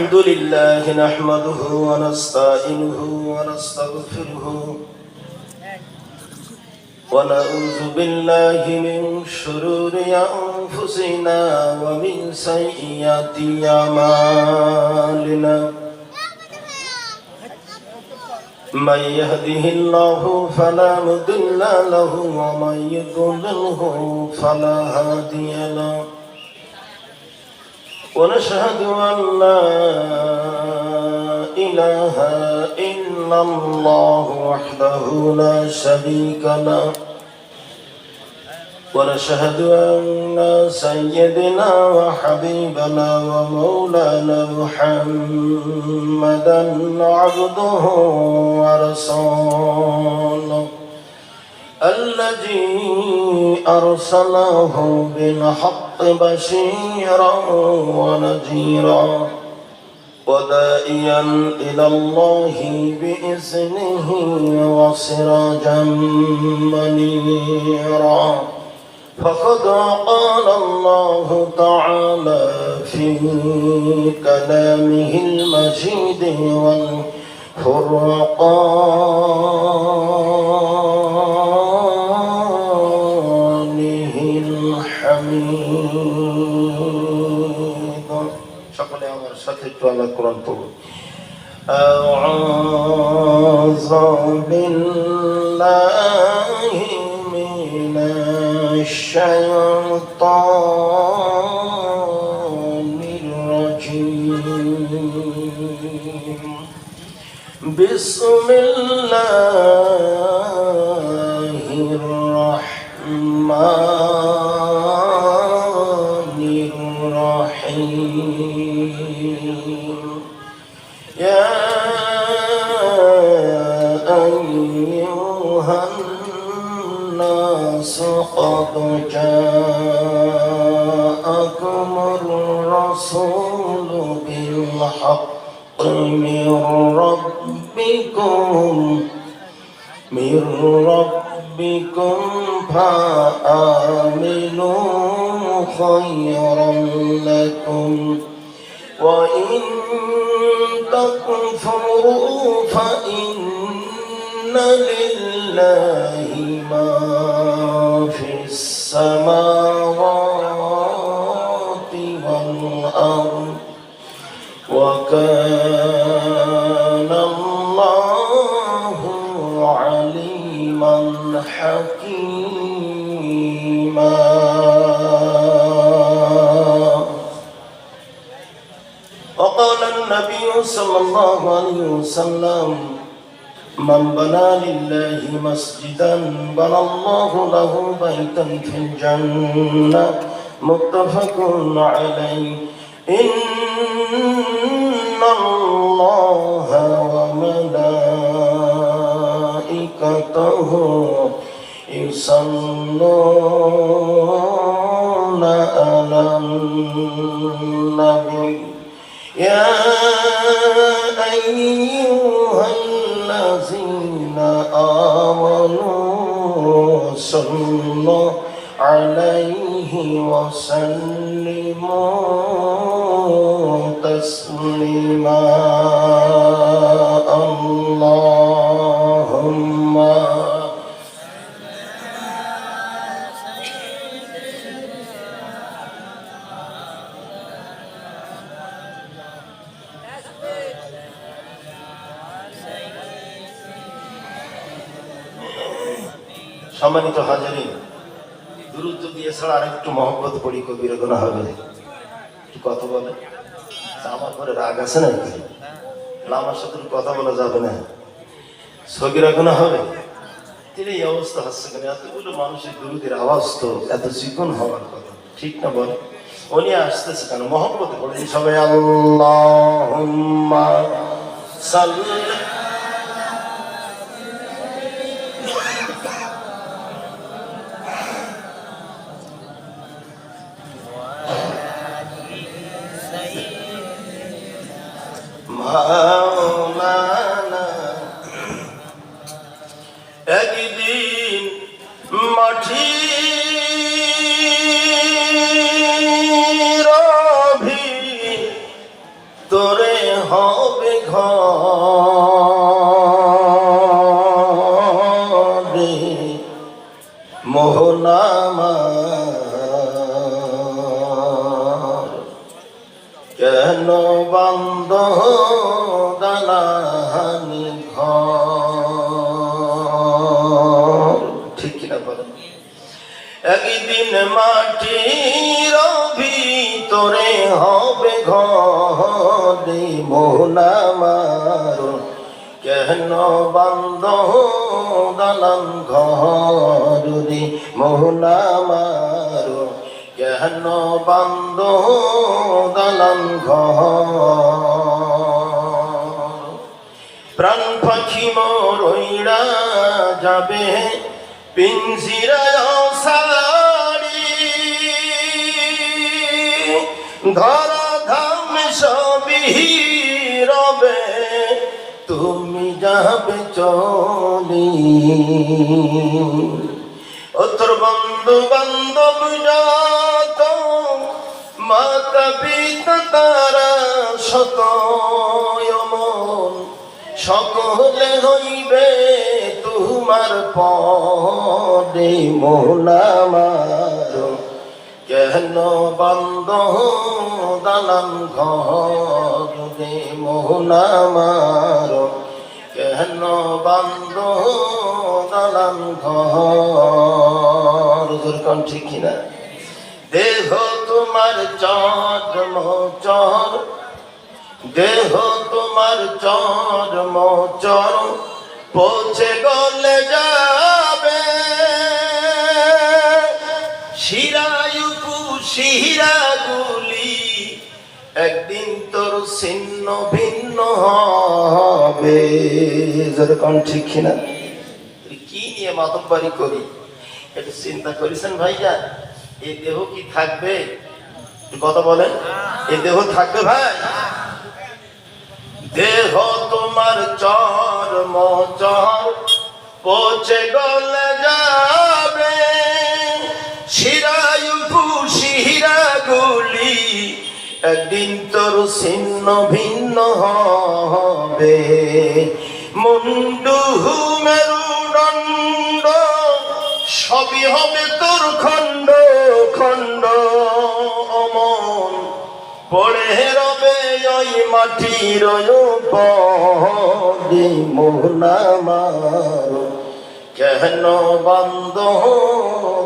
الحمد لله نحمده ونستعينه ونستغفره ونعوذ بالله من شرور أنفسنا ومن سيئات أعمالنا من يهده الله فلا مضل له ومن يضلله فلا هادي له ونشهد أن لا إله إلا الله وحده لا شريك له ونشهد أن سيدنا وحبيبنا ومولانا محمدا عبده ورسوله الذي أرسله بالحق بشيرا ونذيرا وداعيا إلى الله بإذنه وسراجا منيرا فقد قال الله تعالى في كلامه المجيد والفرقانه الحميد সকলে আমার সাথে একটু আল্লাহ কোরআন পড়ুন أعوذ بالله من الشيطان الرجيم بسم الله الرحمن الرحيم يا أيها الناس قد جاءكم الرسول بالحق من ربكم فآمنوا خيرا لكم وإن تكفروا فإن لله ما في السماوات والأرض وكان الله عليما حكيما وقال النبي صلى الله عليه وسلم من بنى لله مسجدا بنى الله له بيتا في الجنة متفق عليه إن الله وملائكته يصلون على النبي يا أيها الذين آمنوا صلوا عليه وسلموا تسليما اللهم সম্মানিত হাজারিন দূরত্ব দিয়ে ছাড়া আরেকটু মহব্বত পড়ি কবির গুনাহ হবে একটু কথা বলে আমার পরে রাগ আছে না আমার সাথে কথা বলা যাবে না সগিরা গুনাহ হবে তিনি এই অবস্থা হচ্ছে কেন এতগুলো মানুষের দূরদের আওয়াজ তো এত চিকন হওয়ার কথা ঠিক না বলে উনি আসতেছে কেন মহব্বত পড়ে সবাই আল্লাহুম্মা সাল্লি মাওলানা একদিন মাটির ভিতরে পানি ঘর, ঠিক কিনা বলেন? একদিন মাটির ভিতরে হবে ঘরে মন আমার, কেন বান্দ দালান ঘর রে মন আমার, কেন বান্দ দালান ঘর। প্রাণ পাখি মোর উইড়া যাবে পিঞ্জিরায় সারি, ধরা ধাম সবই রবে তুমি যাবে চলি। ও তোর বন্ধু বান্ধব যত, মাতা পিতা তারা শত, মন সকলে হইবে তোমার পদে মন আমার, কেন বান্দ দালান ঘর রে মন আমার, কেন বান্দ দালান ঘর। যেরকম ঠিক কিনা? দেহ তোমার চর্ম চর, দেহ তোমার চর্ম চর পচে গলে যাবে, শিরায়ুকু শিরাগুলি একদিন তোর ছিন্ন ভিন্ন হবে। যেরকম ঠিক কিনা? কি নিয়ে মাতব্বারি করি একটু চিন্তা করেছেন ভাইয়া? এই দেহ কি থাকবে? কথা বলেন, এই দেহ থাকবে ভাই? দেহ তোমার চর্ম চর পচে গলে যাবে, শিরায়ুকু শিরাগুলি একদিন তোর ছিন্ন ভিন্ন হবে। মুন্ডু মেরুদণ্ড সবই হবে তোর খণ্ড খণ্ড, অমন পড়ে রবে ওই মাটির পদে মন আমার, কেন বান্দ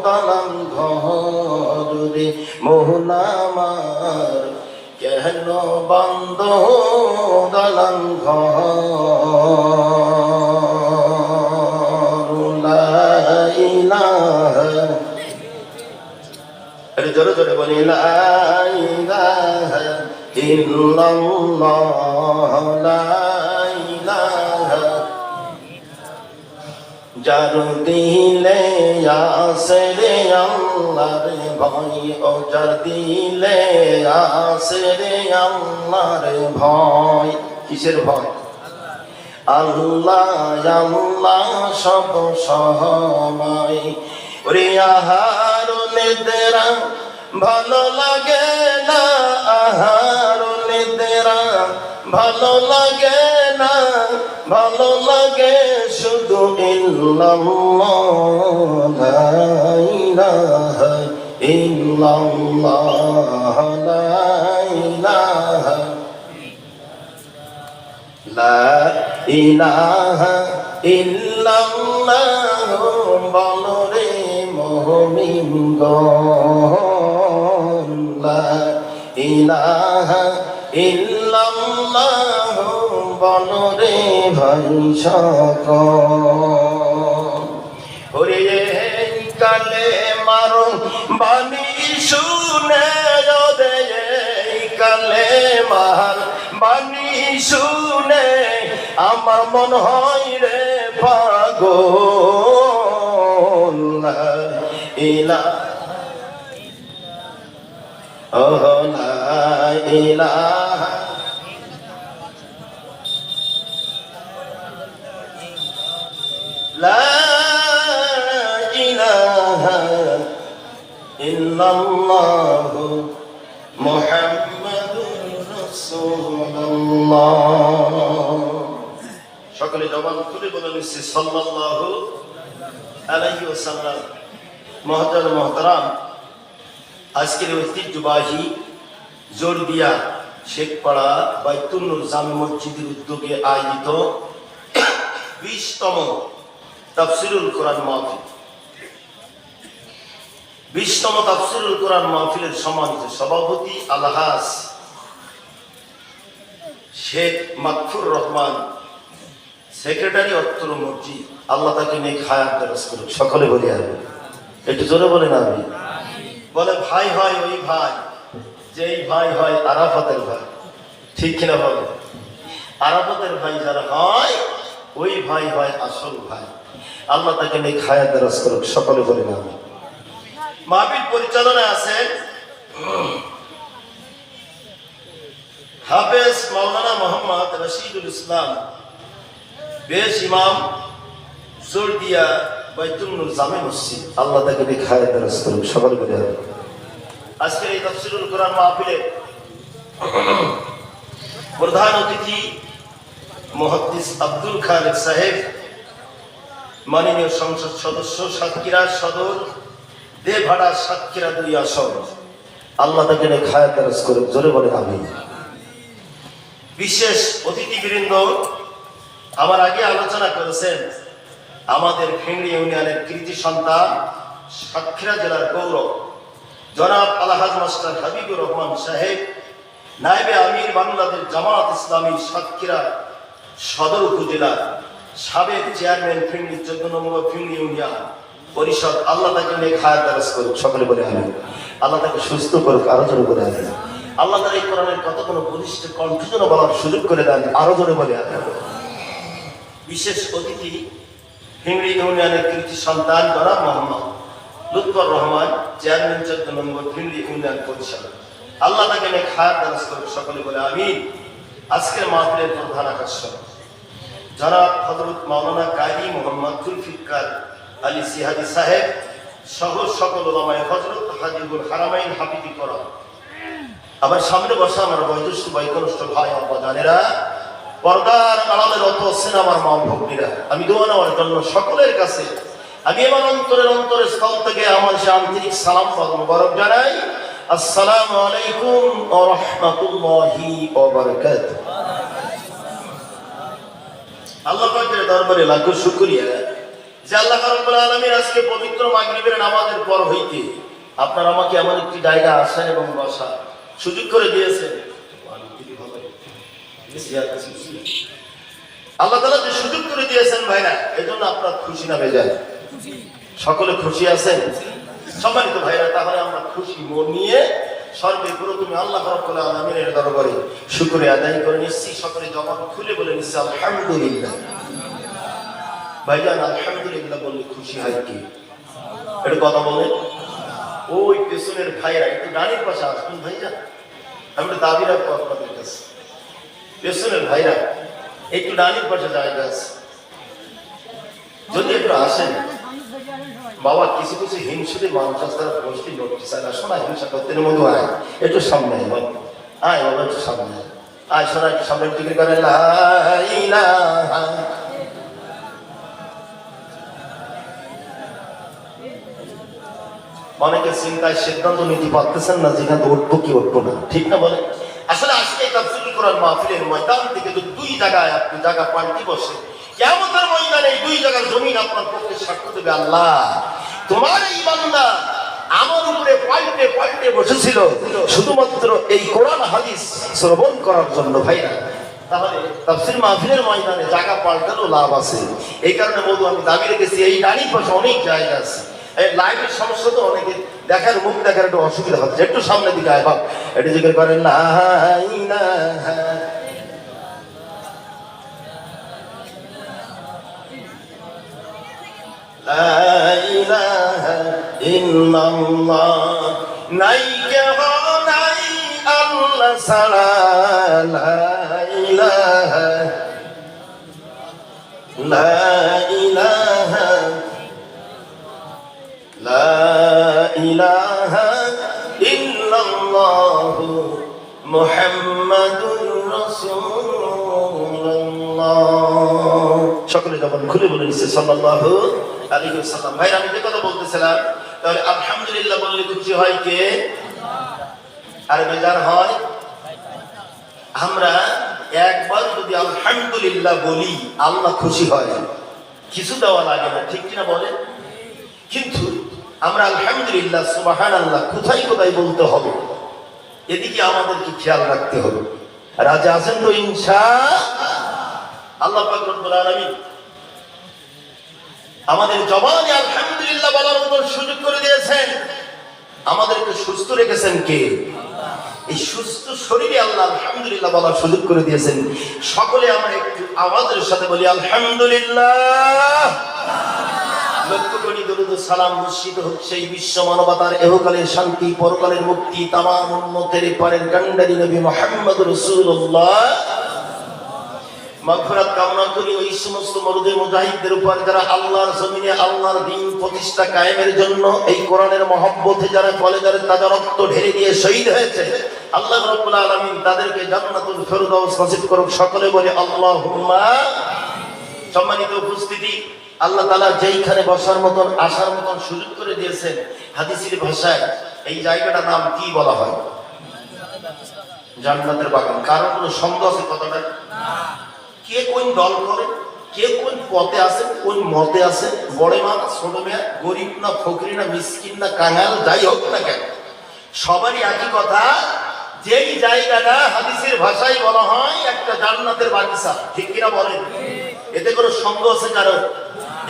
দালান ঘর রে মন আমার, কেন বান্দ দালান ঘর। লা ইলাহা, জোরে জোরে বলি লা ইলাহা ইল্লাল্লাহ, লা ইলাহা। যার দিলে আসে রে আল্লাহর ভয়, ও যার দিলে আসে রে আল্লাহর ভয়। কিসের ভয়? আল্লাহ আল্লাহ সব সময়। ওরে আহার নিদ্রা ভালো লাগে না, আহার নিদ্রা ভালো লাগে না, ভালো লাগে শুধু ইল্লাল্লাহ, লা ইলাহা ইল্লাল্লাহ, লা ইলাহা, লা ইলাহা ইল্লাল্লাহ। বলো রে মুমিনগণ, লা ইলাহা ইল্লাল্লাহ, বলো রে ভাই সকল। ওরে কালে মারো বাণী শুনে, রে কালে মার বাণী শুনে আমার মন হয় রে পাগল। লা ইলাহা, ও লা ইলাহা, লা ইলাহা ইল্লাল্লাহ মুহাম্মাদুর রাসূলুল্লাহ। সকলে জবান খুলে বলে নিচ্ছি সাল্লাল্লাহু আলাইহি ওয়াসাল্লাম। মহতরম মহতারাম, আজকের ঐতিহ্যবাহী জোরবিয়া শেখপাড়া বাইতুল নূর জামে মসজিদের উদ্যোগে আয়োজিত 20তম তাফসিরুল কোরআন মাহফিল। 20তম তাফসিরুল কোরআন মাহফিলের সম্মানিত সভাপতি আলহাজ শেখ মাকফুর রহমান, সেক্রেটারি অত্তর মসজিদ, আল্লাহ তাকে নেক হায়াত দারাজ করুক। সকলে বলি আমি, একটু জোরে বলে না আমি। বলে ভাই হয় ওই ভাই, যেই ভাই হয় আরাফাতের ভাই, ঠিক কিনা বলে? আরাফাতের ভাই যারা হয় ওই ভাই হয় আসল ভাই। আল্লাহ তাকে নেক হায়াত দারাজ করুক। সকলে বলি না আমি। মাহফিল পরিচালনায় আছেন হাফেজ মাওলানা মোহাম্মদ রশিদুল ইসলাম, বেশ ইমাম, জোরদিয়া বাইতুল নূর জামে মসজিদ, আল্লাহ তাকে নেক হায়াত দারাজ করুক। সকলে বলি আমি। আজকের এই তাফসিরুল কোরআন মাহফিলে প্রধান অতিথি মুহাদ্দিস আব্দুল খালেক সাহেব, মাননীয় সংসদ সদস্য, সাতক্ষীরা সদর দেভাড়া সাতক্ষীরা 2 আসন, আল্লাহ তাকে নেক হায়াত দারাজ করুক। জোরে বলে আমিন। বিশেষ অতিথিবৃন্দ, আমার আগে আলোচনা করেছেন আমাদের ফেংড়ি ইউনিয়নের কৃতি সন্তান, সাতক্ষীরা জেলার গৌরব জনাব আলহাজ মাস্টার হাবিবুর রহমান সাহেব, নায়েবে আমির বাংলাদেশ জামাত ইসলামী সাতক্ষীরা সদর উপজেলা, সাবেক চেয়ারম্যান ফেংড়ি 14 নম্বর ফেংড়ি ইউনিয়ন পরিষদ, আল্লাহ তাকে নেক হায়াত দারাজ করুক। সকলে বলে আমিন। আল্লাহ তাকে সুস্থ করুক। আরো জোরে বলে আমিন। আল্লাহ তার এই কোরআনের কতগুলো বলিষ্ঠ কণ্ঠজন্য বলার সুযোগ করে দেন। আরো জোরে বলে আমিন। বিশেষ অতিথি ফেংড়ি ইউনিয়নের কৃতি সন্তান জনাব মোহাম্মদ লুৎফর রহমান, চেয়ারম্যান 14 নম্বর ফেংড়ি ইউনিয়ন পরিষদ, আল্লাহ তাকে নেক হায়াত দারাজ করুক। সকলে বলে আমিন। আজকের মাহফিলের প্রধান আকর্ষণ জনাব হযরত মাওলানা কাজী মোহাম্মদ জুলফিকার আলী সিহাদি সাহেব সহ সকল ওলামায়ে হযরত হাজিবুল হারামাইন হাফিজি কোরআন। আবার সামনে বসা আমার বয়োজ্যেষ্ঠ বৈকনিষ্ঠ ভাই আব্বা জানেরা, পর্দার আড়ালের অত সিনেমার মা ভগ্নীরা, আমি দোয়া নেওয়ার জন্য সকলের কাছে আমি আমার অন্তরের স্থল থেকে আমার আন্তরিক সালাম মোবারক জানাই। আসসালামু আলাইকুম ওয়া রাহমাতুল্লাহি ওয়া বারাকাতুহু। আল্লাহ পাকের দরবারে লাখো শুকরিয়া যে আল্লাহ রাব্বুল আলামিন আজকে পবিত্র মাগরিবের নামাজের পর হইতে আপনারা আমাকে এমন একটি জায়গা আসা এবং বসা সুযোগ করে দিয়েছেন। আল্লাহ তাআলা যে সুযোগ করে দিয়েছেন ভাইরা, এজন্য আপনারা খুশি না বেজার? সকলে খুশি আছেন? সম্মানিত ভাইরা, তাহলে আমরা খুশি মন নিয়ে সর্বপ্রথমে আল্লাহ রাব্বুল আলামিনের দরবারে শুকরিয়া আদায় করে নিচ্ছি। সকলে জবান খুলে বলে নিচ্ছি আলহামদুলিল্লাহ। ভাইজান, আলহামদুলিল্লাহ বললে খুশি হয় কি? একটু কথা বলেন। ওই পেছনের ভাইরা একটু ডানের পাশে আসবেন ভাইজান, আমি একটু দাবি রাখবো আপনাদের কাছে। পেছনের ভাইরা একটু ডানের পাশে জায়গা আছে, যদি একটু আসেন। বাবা, কিছু কিছু হিংসুটে মানুষ আছে, তারা বসতে লড়তে চায় না, শোনা হিংসা করতে মধু আয়, একটু সামনে আয় বাবা, আয় বাবা একটু সামনে আয়, আয় শোনা একটু সামনে দিকে করে। অনেকে চিন্তায় সিদ্ধান্ত নিতে পারতেছেন না যেখানে উঠবো কি উঠবো না, ঠিক না বলে? আসলে আজকে তাফসীরুল কোরআন মাহফিলের ময়দান থেকে যদি 2 জায়গায় আপনি জায়গা পাল্টি বসে, কিয়ামতের ময়দানে এই 2 জায়গার জমিন আপনার পক্ষে সাক্ষ্য দেবে, আল্লাহ তোমার এই বান্দা আমার উপরে পাল্টে পাল্টে বসেছিল শুধুমাত্র এই কোরআন হাদিস শ্রবণ করার জন্য। ভাইরা, তাহলে তাফসীর মাহফিলের ময়দানে জায়গা পাল্টানো লাভ আছে। এই কারণে বলবো, আমি দাবি রেখেছি এই ডানি পাশে অনেক জায়গা আছে। এই লাইভের সমস্যা তো অনেকে দেখার, মুখ দেখার একটু অসুবিধা হচ্ছে, একটু সামনে দিকে আয় বাপ, একটু জিজ্ঞেস করেন লা ইলাহা লা ইলাহা ইল্লাল্লাহ, নাই কেহ নাই আল্লাহ ছাড়া, লা ইলাহা লা ইলাহা লা ইলাহা ইল্লাল্লাহু মুহাম্মাদুর রাসূলুল্লাহ। সকলে যখন খুলে বলে নিচ্ছে সাল্লাল্লাহু আলাইহি ওয়াসাল্লাম। ভাই, আমি যে কথা বলতেছিলাম, তাহলে আলহামদুলিল্লাহ বললে খুশি হয় কে? আর বেজার হয়? আমরা একবার যদি আলহামদুলিল্লাহ বলি আল্লাহ খুশি হয়, কিছু দেওয়া লাগে না, ঠিক কিনা বলেন? কিন্তু আমরা আলহামদুলিল্লাহ সুবহানাল্লাহ কোথায় কোথায় বলতে হবে, এদিকে আমাদেরকে খেয়াল রাখতে হবে। রাজা আছেন তো ইনশাআল্লাহ। পাক রব্বুল আলামিন আমাদের জবানে আলহামদুলিল্লাহ বলার মতো সুযোগ করে দিয়েছেন। আমাদেরকে সুস্থ রেখেছেন কে? এই সুস্থ শরীরে আল্লাহ আলহামদুলিল্লাহ বলার সুযোগ করে দিয়েছেন। সকলে আমরা একটু আওয়াজের সাথে বলি আলহামদুলিল্লাহ। লক্ষ্য করি দরুদ ও সালাম বর্ষিত হোক সেই বিশ্ব মানবতার এহকালের শান্তি পরকালের মুক্তি তামাম উম্মতের পারের কান্ডারি নবী মুহাম্মদ রাসূলুল্লাহ মাগফিরাত কামনা করি ওই সমস্ত মরদে মুজাহিদদের উপর যারা আল্লাহর জমিনে আল্লাহর দ্বীন প্রতিষ্ঠা কায়েমের জন্য এই কোরআনের মহব্বতে যারা কলেজারে তাজা রক্ত ঢেলে দিয়ে শহীদ হয়েছে, আল্লাহ রাব্বুল আলামিন তাদেরকে জান্নাতুল ফেরদাউস নসিব করুক। সকলে বলে আল্লাহুম্মা। সম্মানিত উপস্থিতি, আল্লাহ তাআলা যেইখানে বসার মতন আসার মতন সুযোগ করে দিয়েছেন, হাদিসের ভাষায় এই জায়গাটার নাম কি বলা হয়? জান্নাতের বাগান। কারণ কোনো সন্দেহ আছে কথাটা? কে কোন দল করে, কে কোন পথে আছে, কোন মতে আছে, বড় মা না ছোট মেয়া, গরিব না ফকির না মিসকিন না কাঙাল, যাই হোক না কেন, সবারই একই কথা, যেই জায়গাটা হাদিসের ভাষায় বলা হয় একটা জান্নাতের বাগিচা, ঠিক কিনা বলেন? এতে কোনো সন্দেহ আছে কারণ?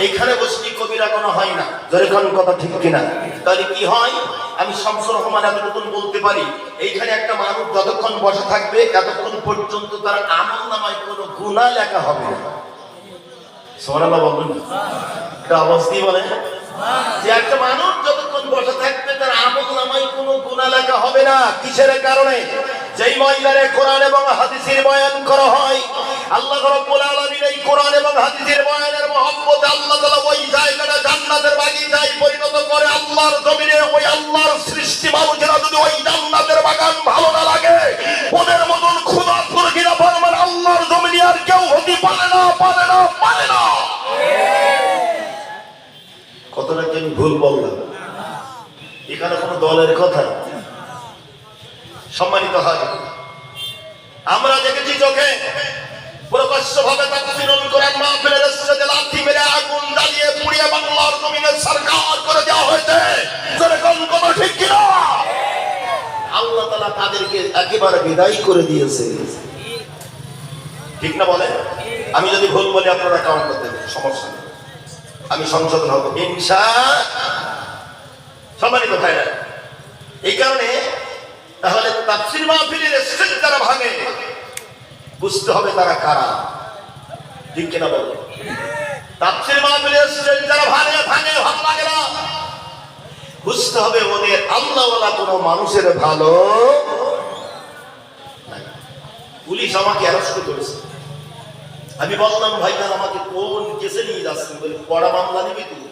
এইখানে বসলি কবিরা কোনো হয় না, জোরে কোন কথা ঠিক কিনা? তাহলে কি হয়? আমি শামসুর রহমান এতটুকু বলতে পারি, এইখানে একটা মানুষ যতক্ষণ বসে থাকবে ততক্ষণ পর্যন্ত তার আমলনামায় কোনো গুনাহ লেখা হবে না। সুবহানাল্লাহ বলুন, একটা আওয়াজ দিয়ে বলেন যে একটা মানুষ যতক্ষণ বসে থাকবে তার আমলনামায় কোনো গুনাহ লেখা হবে না। কিসের কারণে? যেই ময়দানে কোরআন এবং হাদিসের বয়ান করা হয়, আল্লাহ রাব্বুল আলামিন এই কোরআন এবং হাদিসের বয়ানের মহব্বতে আল্লাহ তাআলা ওই জায়গাটা জান্নাতের বাগিচায় পরিণত করে। আল্লাহর জমিনে ওই আল্লাহর সৃষ্টি মানুষেরা যদি ওই জান্নাতের বাগান ভালো না লাগে, ওদের মতন খোদা ফুরগিরা ফরমান আল্লাহর জমিনে আর কেউ হতে পারে না, পারে না, পারে না। কতটা কি ভুল বললাম? এখানে কোনো দলের কথা? সম্মানিত হয়, আমরা দেখেছি চোখে প্রকাশ্যভাবে তাকবীরুল কোরআন মাহফিলের স্টেজে লাথি মেরে আগুন জ্বালিয়ে পুড়িয়ে বাংলার জমিনে সরকার করে দেওয়া হয়েছে। যেরকম কোন ঠিক কিনা? আল্লাহ তাআলা তাদেরকে একেবারে বিদায় করে দিয়েছে, ঠিক না বলে? আমি যদি ভুল বলি আপনারা কাউন্ট করতে দেবেন, সমস্যা নেই, আমি সংশোধন হব ইনশাআল্লাহ। সম্মানিত ভাইরা, এই কারণে তাহলে তাফসীর মাহফিলের স্টেজ যারা ভাঙে বুঝতে হবে তারা কারা, ঠিক কিনা বলো? তাফসীর মাহফিলের স্টেজ যারা ভাঙে ভালো লাগে না, বুঝতে হবে ওদের আল্লাহওয়ালা কোনো মানুষের ভালো। পুলিশ আমাকে অ্যারেস্ট করেছে, আমি বললাম ভাইজান আমাকে কোন কেসে নিয়ে যাচ্ছেন? বলে পড়া মামলা নিবি তুই?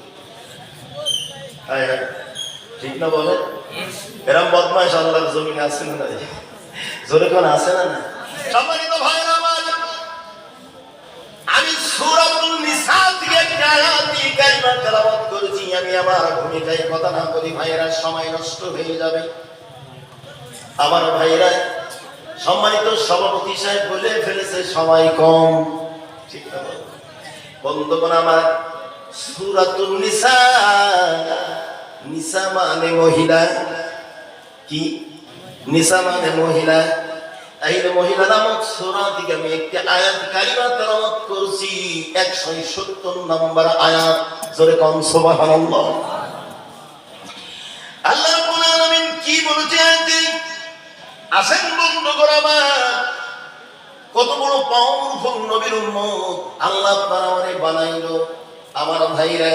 ঠিক না বলে? এরম বদমাইশ আল্লাহর জমিনে আছে না? জোরে কোন আছে না? সম্মানিত ভাইরা আমার, আমি সূরাতুন নিসা থেকে একটা আয়াতি কারিমা তেলাওয়াত করেছি। আমি আমার ভূমিকায় কথা না বলি ভাইরা, সময় নষ্ট হয়ে যাবে। আমার ভাইরা, সম্মানিত সভাপতি সাহেব বলে ফেলেছে সময় কম, ঠিক না বন্ধুগণ আমার? সূরাতুন নিসা, নিসা মানে মহিলা, কি? নিসা মানে মহিলা। এই মহিলা নামক সূরা থেকে আমি একটি আয়াত কারিমা তেলাওয়াত করেছি, 170 নম্বর আয়াত। জোরে কোন সুবহানাল্লাহ। আল্লাহ রাব্বুল আলামিন কি বলেছেন? আসেন বন্ধুগণ আমার, কত বড় পাওয়ারফুল নবীর উম্মত আল্লাহ পাক আমারে বানাইলো। আমার ভাইরা,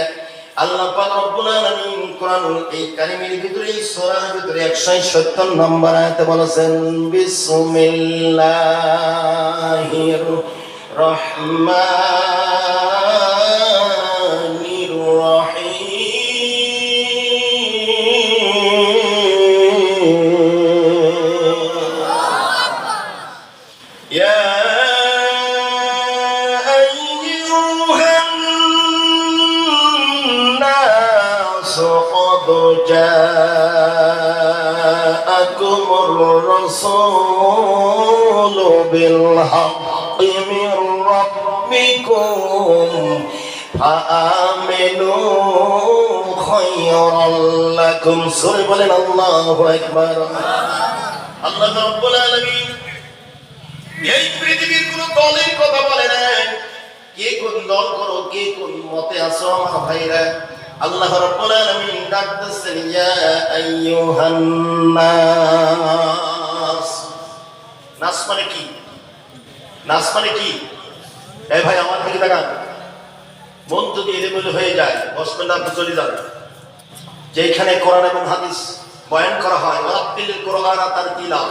আল্লাহ পাক রব্বুল আলামিন কোরআনুল এই কারিমের ভিতরে, এই সূরার ভিতরে 170 নম্বর আয়াতে বলেছেন বিসমিল্লাহির রহমানির রহিম। قد جاءكم الرسول بالحق من ربكم فآمنوا خيرا لكم سورة বলেন আল্লাহু আকবার আল্লাহ রাব্বুল আলামিন এই পৃথিবীর কোন দলের কথা বলে না কে কোন দল করো কে কোন মতে আসো আমার ভাইরা আল্লাহ রাব্বুল আলামিন ডাকতেছেন ইয়া আইয়ুহান নাস নাস মানে কি নাস মানে কি এই ভাই আমার দিকে তাকান মন যদি এলোমেলো হয়ে যায় বসবেন আপনি চলে যান যেখানে কোরআন এবং হাদিস বয়ান করা হয় রাব্বিল কোরআন তারতিলা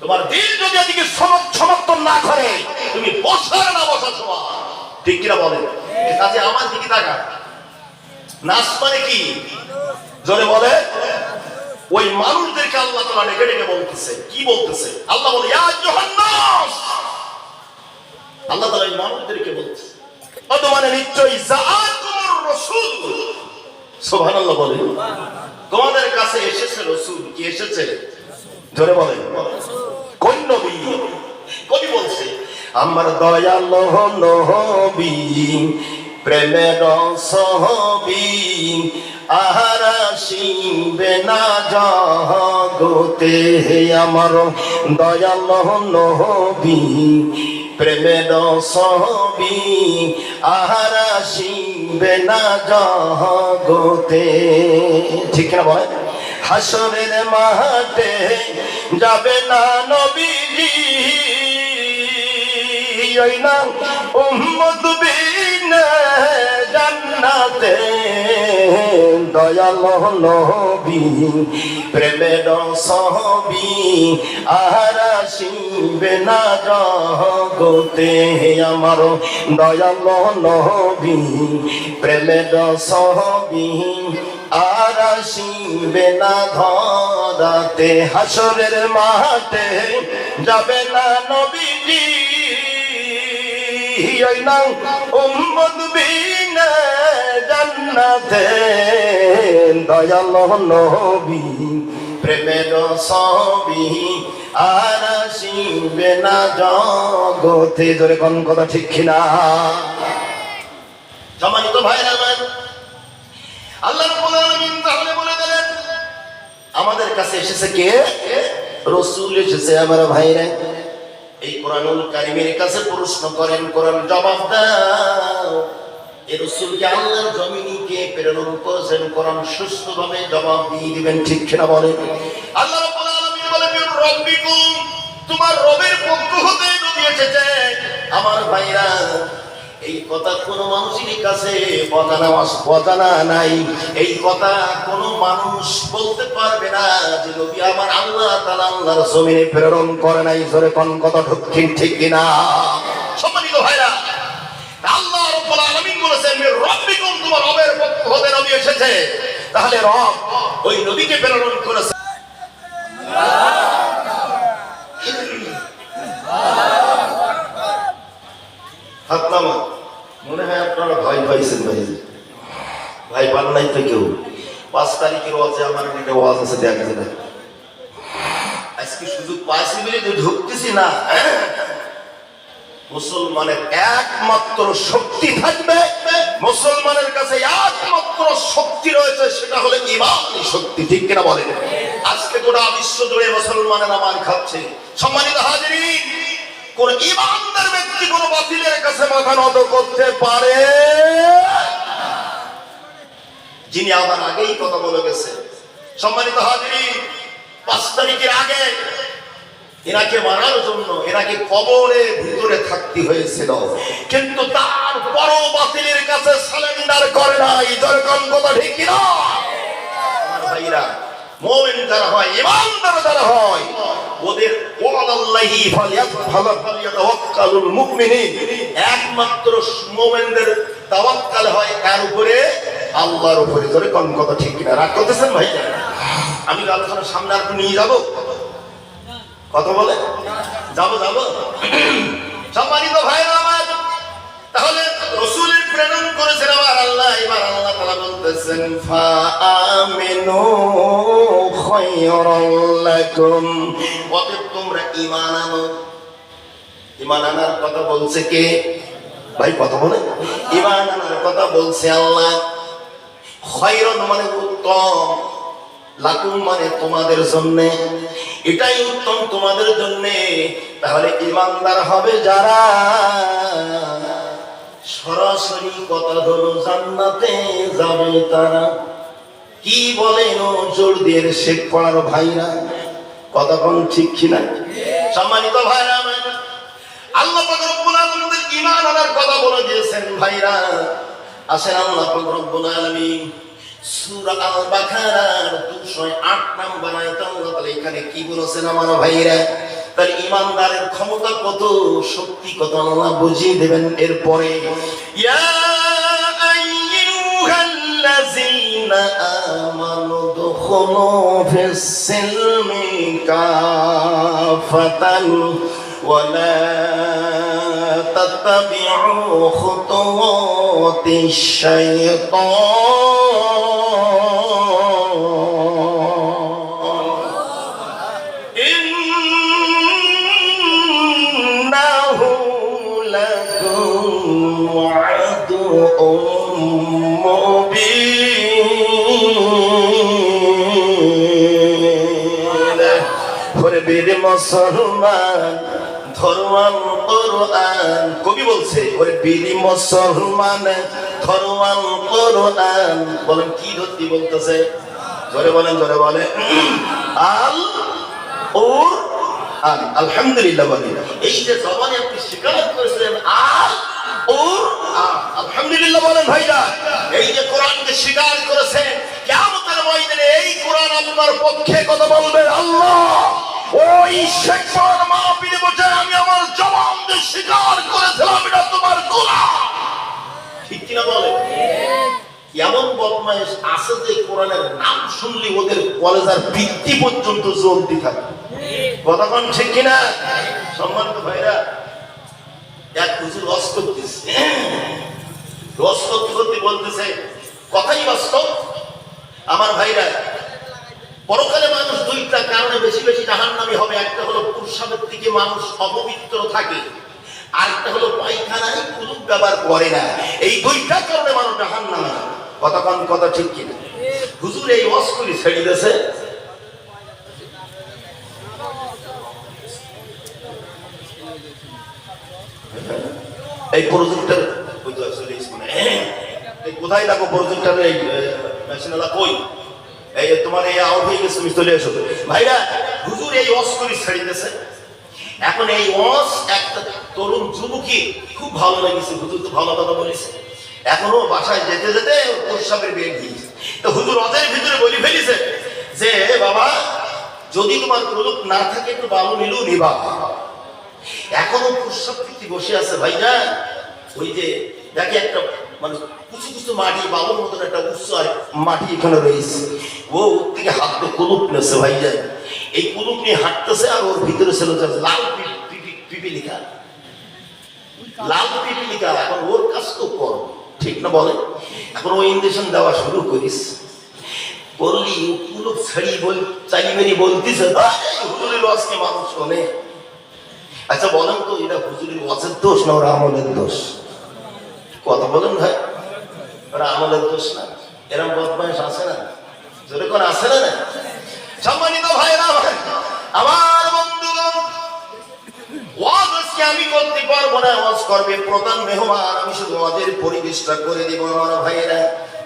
তোমার দিল যদি এদিকে সমর্থন না করে তুমি বসার না বসার সময় ঠিক কিনা বলেন কাজে আমার দিকে তাকান নাস মানে কি জোরে বলে ওই মানুষদেরকে আল্লাহ তাআলা ডেকে ডেকে বলতেছে কি বলতেছে আল্লাহ বলে ইয়া আইয়ুহান নাস আল্লাহ তাআলা এই মানুষদেরকে বলতেছে মানে নিশ্চয়ই জাআকুমুর রাসূল সুবহানাল্লাহ বলে তোমাদের কাছে এসেছে রাসূল কি এসেছে জোরে বলেন কোন নবী কবি বলছে আমার দয়াল নবী প্রেমের সহবী আহারা শিবে না জগতে আমার দয়াল নবী প্রেমের সহবী আহারা শিবে না জগতে ঠিক না বলে হাসরের মাঠে যাবে না নবীজি ওই না উম্মত বিনে জান্নাতে দয়াল নবী প্রেমের সহবী আহারা শিবে না জগতে আমার দয়াল নবী প্রেমের সহবী আর আসিবে না ধরাতে হাসরের মাঠে যাবে না নবীজি ওই না উম্মত বিনে জান্নাতে দয়াল নবী প্রেমের সবই আর আসিবে না জগতে জোরে কোন কথা ঠিক কিনা সম্মানিত ভাইরা আমার আল্লাহ রাব্বুল আলামিন তাহলে বলে দিলেন আমাদের কাছে এসেছে কে রাসূল এসেছে আমার ভাইরা এই কোরআনুল কারীমের কাছে প্রশ্ন করেন কোরআন জবাব দাও এই রাসূলকে আল্লাহর জমিনে কে প্রেরণ করেছেন কোরআন সুষ্ঠুভাবে জবাব দিয়ে দিবেন ঠিক কিনা বলেন আল্লাহ রাব্বুল আলামিন বলেন রব্বিকুম তোমার রবের পক্ষ হতে নবী এসেছে আমার ভাইরা এই কথা কোন মানুষের কাছে অজানা নাই এই কথা কোন মানুষ বলতে পারবে না যে নবী আমার আল্লাহ তাআলা আল্লাহর জমিনে প্রেরণ করে নাই জোরে কোন কথা ঠিক কিনা সম্মানিত ভাইরা আল্লাহ রাব্বুল আলামিন বলেছেন রব্বিকুম তোমার রবের পক্ষ হতে নবী এসেছে তাহলে রব ওই নবীকে প্রেরণ করেছে হাতনামা মনে হয় আপনারা ভয় পাইছেন ভাই পান নাই তো কেউ 5 তারিখের ওয়াজে আমার একটা ওয়াজ আছে দেখতে না আজকে সুযোগ পাইছি বলে তো ঢুকতেছি না মুসলমানের একমাত্র শক্তি থাকবে মুসলমানের কাছে একমাত্র শক্তি রয়েছে সেটা হলো ঈমানি শক্তি ঠিক কিনা বলেন আজকে গোটা বিশ্ব জুড়ে মুসলমানেরা মার খাচ্ছে সম্মানিত হাজিরিন কোন ঈমানদার ব্যক্তি কোন বাতিলের কাছে মাথা নত করতে পারে যিনি আমার আগেই কথা বলে গেছে সম্মানিত হাজিরিন 5 তারিখের আগে এনাকে মারার জন্য এনাকে কবরের ভিতরে থাকতে হয়েছিল কিন্তু তারপরও বাতিলের কাছে সারেন্ডার করে নাই দরকার কথা ঠিক কিনা ভাইরা মুমিন যারা হয় ঈমানদার যারা হয় ওদের ওয়ালাল্লাহি ফালিয়াতাওয়াক্কালুল মুমিনিন একমাত্র মুমিনদের তাওয়াক্কাল হয় কার উপরে আল্লাহর উপরে ধরে কোন কথা ঠিক কিনা রাগ করতেছেন ভাই আমি আলোচনার সামনে আর নিয়ে যাব কথা বলে যাব সম্মানিত ভাইরা আমার তাহলে রাসূলের প্রেরণ করেছেন আমার আল্লাহ এবার আল্লাহ তাআলা বলতেছেন ফাআমিনু খায়রাল লাকুম, অতএব তোমরা ঈমান আনো। ঈমান আনার কথা বলছে কে ভাই? কথা বলে ঈমান আনার কথা বলছে আল্লাহ। খায়রান মানে উত্তম, লাকুম মানে তোমাদের জন্য, এটাই উত্তম তোমাদের জন্য। তাহলে ঈমানদার হবে যারা, সরাসরি কথা হলো জান্নাতে যাবে তারা। কি বলেন ও জোর দিয়ে শেখ পড়ার ভাইরা, কথা কোন ঠিক কিনা? সম্মানিত ভাইরা আমার, আল্লাহ পাক রব্বুল আলামিন ঈমান আনার কথা বলে দিয়েছেন ভাইরা। আসেন আল্লাহ পাক রব্বুল আলামিন সূরা আল বাকারার 208 নম্বর আয়াতে আল্লাহ তাআলা এখানে কি বলেছেন আমার ভাইরা? তার ঈমানদারের ক্ষমতা কত, শক্তি কত আল্লাহ বুঝিয়ে দেবেন। এরপরে ইয়া আইয়ুহাল্লাযীনা আমানু দুখুলু ফিস-সিলমি কাফাতান ওয়া লা তাত্তাবি'উ খুতুওয়াতিশ শাইতান ইন্নাহু লাকুম আদুউম মুবিন। ওরে বীর মুসলমান ধরওয়াল কোরআন, কবি বলছে ওরে বীর মুসলমান ধরওয়াল কোরআন। বলেন কি ধরতি বলতেছে? জোরে বলেন, জোরে বলে আল ওর আন। আলহামদুলিল্লাহ বলি, এই যে জবানে আপনি স্বীকার করেছিলেন আল ওর আন, আলহামদুলিল্লাহ বলেন ভাইরা। এই যে কোরআনকে স্বীকার করেছেন, কিয়ামতের ময়দানে এই কোরআন আপনার পক্ষে কথা বলবে। আল্লাহ ওই শেখ পড়ার মাহফিলে বসে আমি আমার জবান দিয়ে স্বীকার করেছিলাম এটা তোমার কোরআন, ঠিক কিনা বলে? এমন বদমাইশ আছে যে কোরআনের নাম শুনলে ওদের কলেজার ভিত্তি পর্যন্ত জ্বলতে থাকে, কথা কোন ঠিক কিনা? সম্মানিত ভাইরা, এক হুজুর রস করতেছে, রস করতে করতে বলতেছে কথাই বাস্তব আমার ভাইরা। পরকালে মানুষ দুইটা কারণে বেশি বেশি জাহান্নামী হবে। একটা হলো প্রস্রাবের দিকে মানুষ অপবিত্র থাকে, আর একটা হলো পায়খানায় কুলুপ ব্যবহার করে না। এই দুইটা কারণে মানুষ জাহান্নামী। কথা কোন কথা ঠিক কিনা? হুজুর এই ওয়াজ করে ছেড়ে দিয়েছে। এই প্রজেক্টর কোথায় দেখো? প্রজেক্টর এই মেশিনালা কই? এই তোমার এই আউট হয়ে গেছে, তুমি চলে এসো ভাইরা। হুজুর এই ওয়াজ করে ছেড়ে দিয়েছে। এখন এই ওয়াজ একটা তরুণ যুবকী খুব ভালো লেগেছে, হুজুর তো ভালো কথা বলেছে। এখনো বাসায় যেতে যেতে প্রস্রাবের বেগ দিয়েছে। তো হুজুর ওদের ভিতরে বলি ফেলিছে যে বাবা যদি তোমার কুলুপ না থাকে একটু বালু নিলু নিবা। এখনো প্রস্রাব থেকে বসে আছে ভাইরা। ওই যে দেখে একটা মানে কুচু কুচু মাটি বালুর মতন একটা উচ্চ মাটি এখানে রয়েছে, ও ওর থেকে হাত তো কুলুপ নেছে ভাইরা। এই কুলুপ নিয়ে হাঁটতেছে, আর ওর ভিতরে ছিল লাল পিপিলিকা, লাল পিপিলিকা। এখন ওর কাজ তো কর, ঠিক না বলে? এখন ও ইঞ্জেকশন দেওয়া শুরু করিস বললি কুলুপ ছাড়ি বল চাইবেনি বলতিছে হুজুরের ওয়াজকে মানুষ শোনে। আচ্ছা বলেন তো এটা হুজুরের ওয়াজের দোষ না ওরা আমলের দোষ? কথা বলেন ভাই, ওরা আমলের দোষ না? এরকম বদমাইশ আছে না? জোরে করে আছে না? সম্মানিত ভাইরা আমার বন্ধুগণ, ওয়াজ আজকে আমি করতে পারবো না, ওয়াজ করবে প্রধান মেহমান। আমি শুধু ওয়াজের পরিবেশটা করে দিব আমার ভাইরা।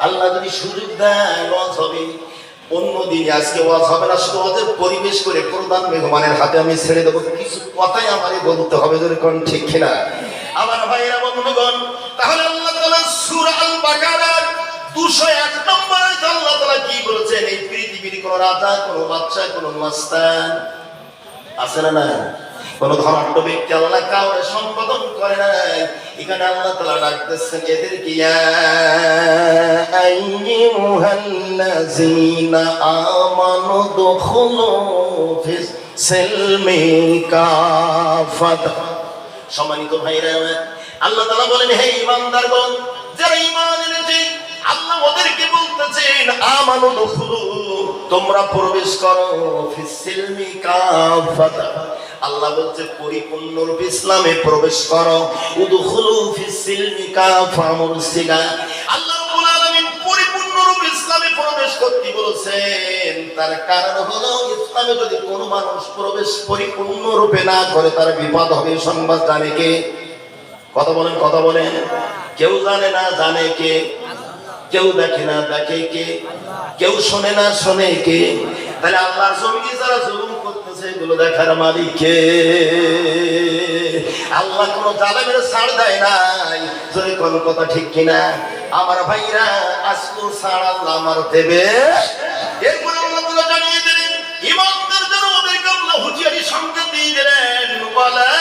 আল্লাহ যদি সুযোগ দেয় ওয়াজ হবে, অন্যদিন আজকে ওয়াজ হবে না, শুধু ওয়াজের পরিবেশ করে প্রধান মেহমানের হাতে আমি ছেড়ে দেবো। কিছু কথাই আমারই বলতে হবে, যদি কোন ঠিক কিনা আমার ভাইরা বন্ধুগণ। তাহলে আল্লাহ তাআলা সূরা আল বাকারার 201 নম্বরে আল্লাহ তাআলা কি বলেছেন? এই পৃথিবীর কোন রাজা, কোন বাদশা, কোন মাস্তান আছে না? কোন ধনাঢ্য ব্যক্তি আল্লাহ কাউকে সম্বোধন করে নাই। এখানে আল্লাহ তাআলা ডাকতেছেন এদেরকে, ইয়া আইয়ুহাল্লাযীনা আমানু দুখুলু ফিস সিলমি কাফাতা। সম্মানিত ভাইরা, আল্লাহ তাআলা বলেন হে ঈমানদারগণ, যারা ঈমান এনেছে আল্লাহ ওদেরকে বলতেছেন আমানু দুখুলু, তোমরা প্রবেশ করো ফিসসিলমি কাফাতা। আল্লাহ বলছে পরিপূর্ণ রূপে ইসলামে প্রবেশ করো। উদখুলু ফিসসিলমি কাফা মুরসিলা। আল্লাহ রাব্বুল আলামিন পরিপূর্ণ রূপে ইসলামে প্রবেশ করতে বলেছেন। তার কারণ হলো ইসলামে যদি কোনো মানুষ প্রবেশ পরিপূর্ণ রূপে না করে তার বিপদ হবে। সংবাদ জানে কে? কথা বলেন, কথা বলেন। কেউ জানে না, জানে কে? কেউ দেখে না, দেখে কে? কেউ শোনে না, শোনে কে? তাহলে আল্লাহর জমিনে যারা জুলুম করতেছে এগুলো দেখার মালিক কে? আল্লাহ কোন জালেমের ছাড় দেয় নাই। যদি কোন কথা ঠিক কিনা আমার ভাইরা, আজকে ছাড় আল্লাহ আমার দেবে। এরপরে আল্লাহ তাআলা জানিয়ে দিলেন ইমানদার যারা ওদেরকে আল্লাহ হুঁশিয়ারি সংকেত দিয়ে দিলেন, ওয়ালা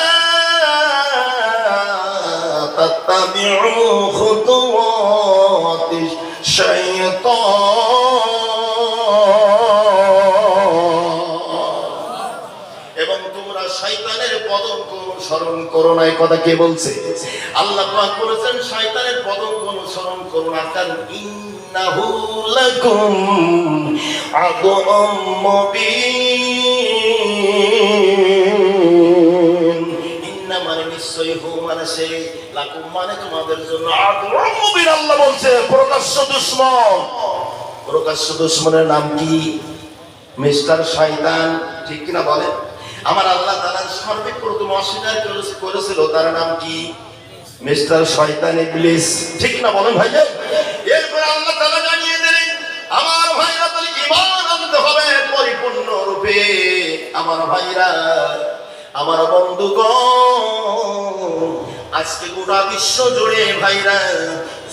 তাত্তাবিউ খুতুওয়াতিশ শাইতান, এবং তোমরা শয়তানের পদঙ্ক অনুসরণ করো না। এই কথা কে বলছে? আল্লাহ পাক বলেছেন শয়তানের পদঙ্ক অনুসরণ করো না, কারণ ইন্নাহু লাকুম আদুউম মুবিন। ইন্না মানে নিশ্চয়ই, হু মানে সেই, লাকুম মানে তোমাদের জন্য, আদুউম মুবিন আল্লাহ বলছে প্রকাশ্য দুশমন। প্রকাশ্য দুশমনের নাম কি? মিস্টার শয়তান, ঠিক কিনা বলেন? আমার আল্লাহ তাআলা সর্বপ্রথম অস্বীকার করেছিল তার নাম কি? মিস্টার শয়তান, ইবলিস, ঠিক না বলেন ভাইয়া? এরপর আল্লাহ তাআলা জানিয়ে দিলেন আমার ভাইরা তাহলে ঈমান আনতে হবে পরিপূর্ণ রূপে। আমার ভাইরা, আমার বন্ধুগণ, আজকে গোটা বিশ্ব জুড়ে ভাইরা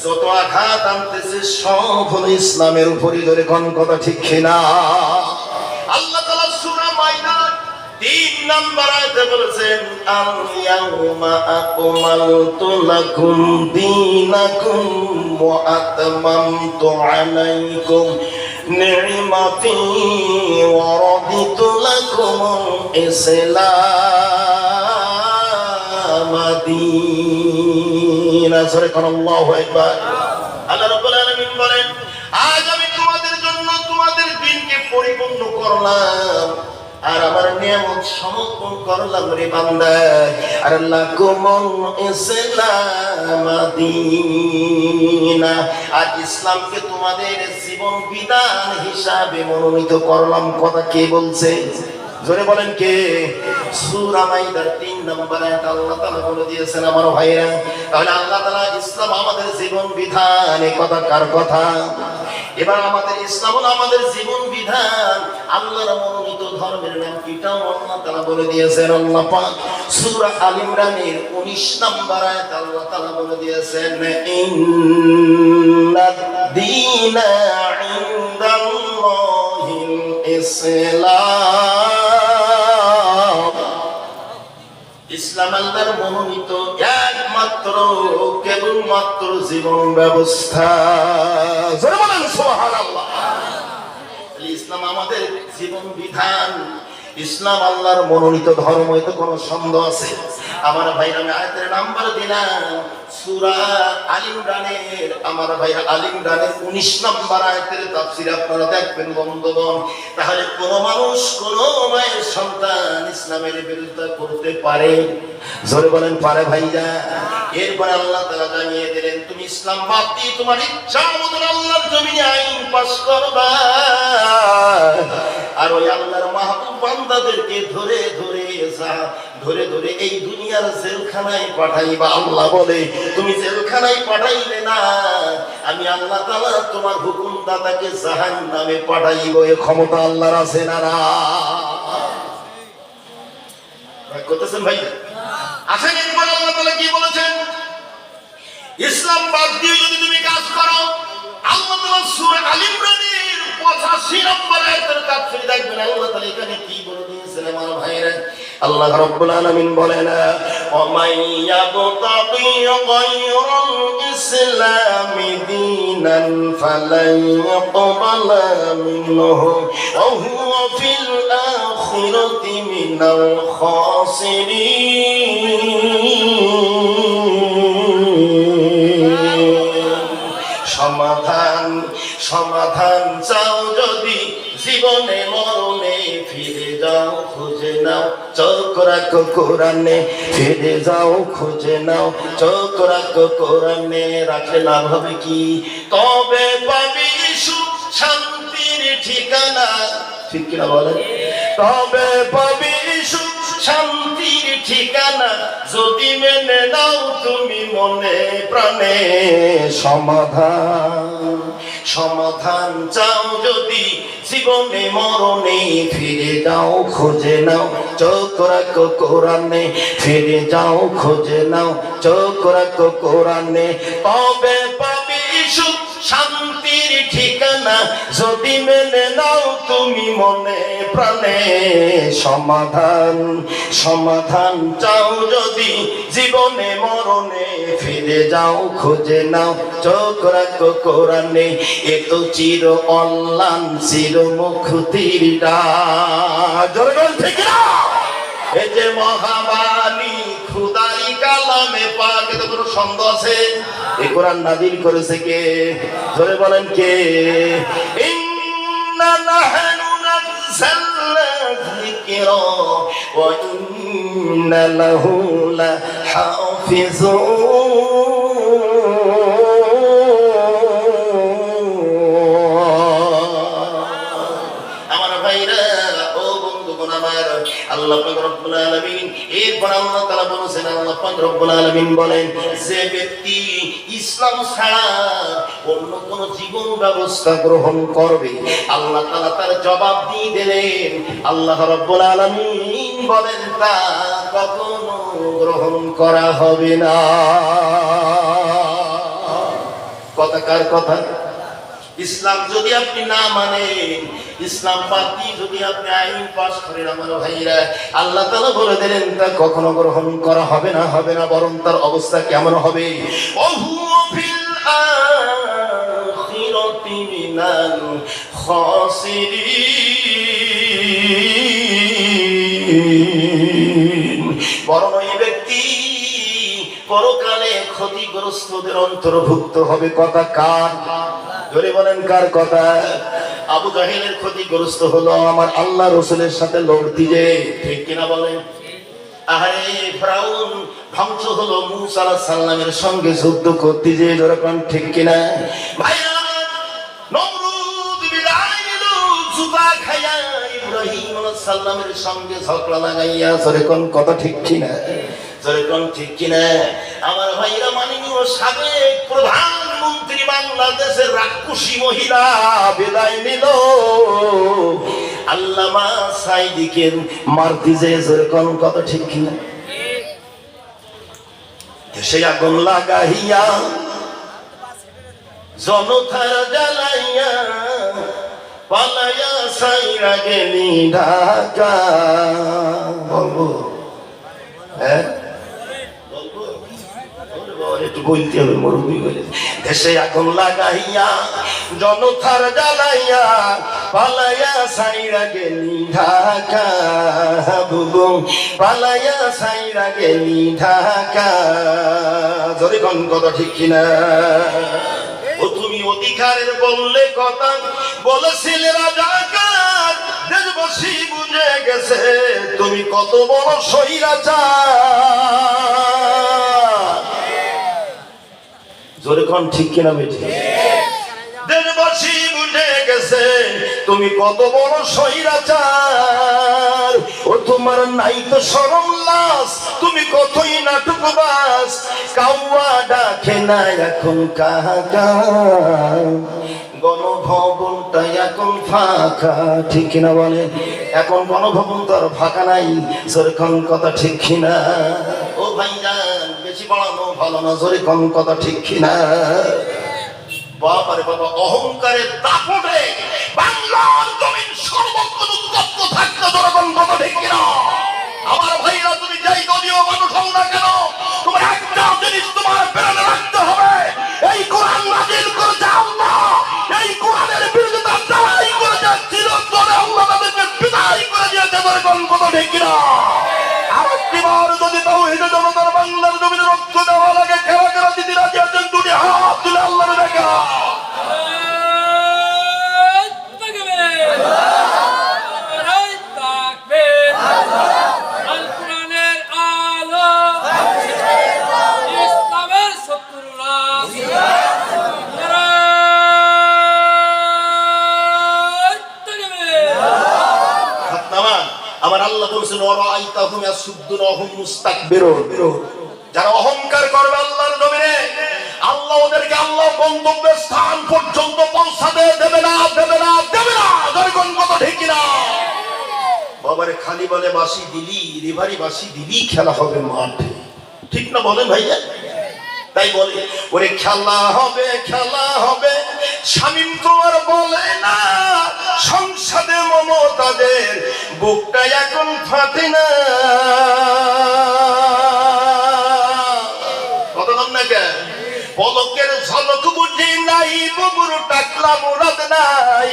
যত আঘাত আনতেছে সব হলো ইসলামের উপরই। ধরে কোন কথা ঠিক কিনা? আল্লাহ তাআলা সূরা মাইদা 3 নম্বর আয়াতে বলেছেন আল ইয়াউমা আকমালতু লাকুম দীনাকুম ওয়া আতমামতু আলাইকুম নি'মাতি ওয়া রাদিতু লাকুমুল ইসলাম দীনা। সূরা আল্লাহু আকবার। আল্লাহ রাব্বুল আলামিন বলেন আজ আমি তোমাদের জন্য তোমাদের দ্বীনকে পরিপূর্ণ করলাম আর আমার নিয়ামত সমর্পণ করলাম রে বান্দা। আর লাকুমুল ইসলাম দীনা, আর ইসলামকে তোমাদের জীবন বিধান হিসাবে মনোনীত করলাম। কথা কে বলছে? জোরে বলেন কে? সূরা মাইদার 3 নম্বর আয়াত আল্লাহ তাআলা বলে দিয়েছেন আমার ভাইরা। তাহলে আল্লাহ তাআলা ইসলাম আমাদের জীবন বিধান, এই কথা কার কথা? এবার আমাদের ইসলাম হলো আমাদের জীবন বিধান। আল্লাহর মনোনীত ধর্মের নাম কিটাও আল্লাহ তাআলা বলে দিয়েছেন। আল্লাহ পাক সূরা আল ইমরানের 19 নম্বর আয়াত আল্লাহ তাআলা বলে দিয়েছেন ইন্নাদ দীনা ইনদাল্লাহিল ইসলাম। ইসলাম আল্লাহর মনোনীত একমাত্র কেবলমাত্র জীবন ব্যবস্থা। জোরে বলেন সুবহানাল্লাহ। ইসলাম আমাদের জীবন বিধান, ইসলাম আল্লাহর মনোনীত ধর্ম, এতে কোনো সন্দেহ আছে? আমার ভাইরা আমি আয়াতের নাম্বার দিলাম সূরা আল ইমরানের, আমার ভাইরা আল ইমরানের 19 নম্বর আয়াতের তাফসীর আপনারা দেখবেন বন্ধুগণ। তাহলে কোন মানুষ কোন মায়ের সন্তান ইসলামের বিরোধিতা করতে পারে? জোরে বলেন পারে ভাইরা? এরপর আল্লাহ তাআলা জানিয়ে দিলেন তুমি ইসলাম বাদ দিয়ে তোমার ইচ্ছা মতো আল্লাহর জমিনে আইন পাস করবা আর ওই আল্লাহর মাহবুব বান্দাদেরকে ধরে ধরে এই দুনিয়ার জেলখানায় পাঠাইবা। আল্লাহ বলে তুমি জেলখানায় পাঠাইলে না, আমি আল্লাহ তাআলা তোমার হুকুমদাতাকে জাহান্নামে পাঠাইব। এই ক্ষমতা আল্লাহর আছে না? না করতেছেন ভাই? আসেন এরপর আল্লাহ তাআলা কি বলেছেন? ইসলাম বাদ দিয়ে যদি তুমি কাজ করো, আল্লাহ তাআলা সূরা আল ইমরানের 85 নম্বর আয়াতের তাফসীর দেখবেন আল্লাহ তাআলা এখানে কি বলে দিয়েছেন আমার ভাইরা। আল্লাহ রাব্বুল আলামিন বলেন ওয়া মাইয়াবতাগি গায়রাল ইসলামি দীনান ফালান ইয়াকবালা মিনহু ওয়া হুয়া ফিল আখিরাতি মিনাল খাসিরিন। সমাধান জীবনে মরণে ফিরে যাও খুঁজে নাও চোখ রাখো কোরআনে ফিরে যাও খুঁজে নাও চোখ রাখো কোরআনে রাখলে লাভ হবে কি তবে পাবি সুখ শান্তির ঠিকানা ঠিক কিনা বলেন তবে পাবি সুখ শান্তির ঠিকানা যদি মেনে নাও তুমি মনে প্রাণে সমাধান সমাধান চাও যদি জীবনে মরণে ফিরে যাও খুঁজে নাও চোখ রাখো কোরআনে ফিরে যাও খুঁজে নাও চোখ রাখো কোরআনে তবে পাবি সুখ শান্তির ঠিকানা যদি মেনে নাও তুমি মনে প্রাণে সমাধান সমাধান চাও যদি জীবনে মরণে ফিরে যাও খুঁজে নাও চোখ রাখো কোরআনে এ তো চির অল্লান চির মুক্তির ডাক জোরে বল ঠিক না এই যে মহাবাণী খুদাই কালামে পাক এতে কোনো সন্দেহ আছে এই কোরআন নাযিল করেছে কে ধরে বলেন কে ইন্না নাহনু নাযালনা যিকরা ওয়া ইন্না লাহু লাহাফিজুন আমার ভাইরা ও বন্ধুগণ আমার আল্লাহ পাক রব্বুল আলামিন এরপর আল্লাহ তাআলা বলেছেন আল্লাহ পাক রব্বুল আলামিন বলেন যে ব্যক্তি ইসলাম ছাড়া অন্য কোন জীবন ব্যবস্থা গ্রহণ করবে আল্লাহ তাআলা তার জবাব দিয়ে দিলেন আল্লাহ রব্বুল আলামিন বলেন তা কখনো গ্রহণ করা হবে না কথাকার কথা ইসলাম যদি আপনি না মানেন ইসলাম বাদ দিয়ে যদি আপনি আইন পাস করেন আমার ভাইরা আল্লাহ তাআলা বলে দিলেন তা কখনো গ্রহণ করা হবে না বরং তার অবস্থা কেমন হবে ওহুয়া ফিল আখিরাতি মিনাল খাসিরিন বরং ওই ব্যক্তি পরকালে ক্ষতিগ্রস্তদের অন্তর্ভুক্ত হবে কথা কার ধরে বলেন কার কথা আবু জাহেলের ক্ষতিগ্রস্ত হলো আমার আল্লাহ রাসূলের সাথে লড়তি যে ঠিক কিনা বলেন আরে ফিরাউন ধ্বংস হলো মূসা আলাইহিস সালামের সঙ্গে যুদ্ধ করতে যে যখন ঠিক কিনা ভাইরা নমরুদ বিদায় নিল জুবা খায়া ইব্রাহিম আলাইহিস সালামের সঙ্গে ঝগড়া লাগাইয়া যখন কথা ঠিক কিনা যখন ঠিক কিনা আমার ভাইরা মাননীয় সাবেক প্রধানমন্ত্রী বাংলাদেশের রাক্ষসী মহিলা বিদায় নিল আল্লামা সাইদিকে মারতে যে যখন কথা ঠিক কিনা দেশে আগুন লাগাইয়া জনতার জ্বালাইয়া পালাইয়া সাইরা গেলি ঢাকা বলবো হ্যাঁ একটু বলতে হবে মরুভূমি বলে দেশে আগুন লাগাইয়া জনতার জ্বালাইয়া পালাইয়া সাইরা গেলি ঢাকা বুবু পালাইয়া সাইরা গেলি ঢাকা জোরে কোন কথা ঠিক কিনা ও তুমি অধিকারের বললে কথা বলেছিলে রাজাকার দেশবাসী বুঝে গেছে তুমি কত বড় স্বৈরাচার জোরে কোন ঠিক কিনা বেঠি দেশবাসী বুঝে গেছে তুমি কত বড় স্বৈরাচার ও তোমার নাই তো শরম লাজ তুমি কতই নাটকবাজ কাউয়া ডাকে না এখন কাকা গণভবনটা এখন ফাঁকা ঠিক কিনা বলে এখন গণভবন তো আর ফাঁকা নাই যেরকম কথা ঠিক কিনা ও ভাইজান বেশি বাড়ানো ভালো না যেরকম কথা ঠিক কিনা বাবারে বাবা অহংকারের দাপটে বাংলার জমিন সর্বত্র উত্তপ্ত থাকতে যেরকম কথা ঠিক কিনা আমার ভাইরা তুমি যাই দলীয় মানুষ হও না কেন তোমার একটা জিনিস তোমার প্রেরণা রাখতে হবে এই কোরআন নাযিল করেছে আল্লাহ এই কোরআনের বিরুদ্ধে লড়াই করেছে চিরতরে আল্লাহ তাদেরকে বিদায় করে দিয়েছে যেরকম কথা ঠিক কিনা আরেকবার যদি তাওহীদের জনতার বাংলার জমিনে রক্ত দেওয়া লাগে খেলা খেলা দিদি রাজি আছেন দুটি হাত তুলে আল্লাহর দেখা ওয়ারাআইতাহুম ইয়াসুদ্দুনাহুম মুস্তাকবিরুন, যারা অহংকার করবে আল্লাহর জমিনে, আল্লাহ ওদেরকে আল্লাহ গন্তব্যের স্থান পর্যন্ত পৌঁছাতে দেবে না, দেবে না, দেবে না। যখন কত ঠিক না বাবারে, খালি বলে বাসি দিলি, রিভারি বাসি দিলি, খেলা হবে মাঠে, ঠিক না বলেন ভাইয়া? তাই বলে ওরে খেলা হবে, খেলা হবে। শামীম তোমার বলে না সংসদে মমতাদের বুকটা এখন ফাটে না, কত দাম না কে পলকের ঝলক বুঝি নাই, বুবুর টাকলা মুরাদ নাই,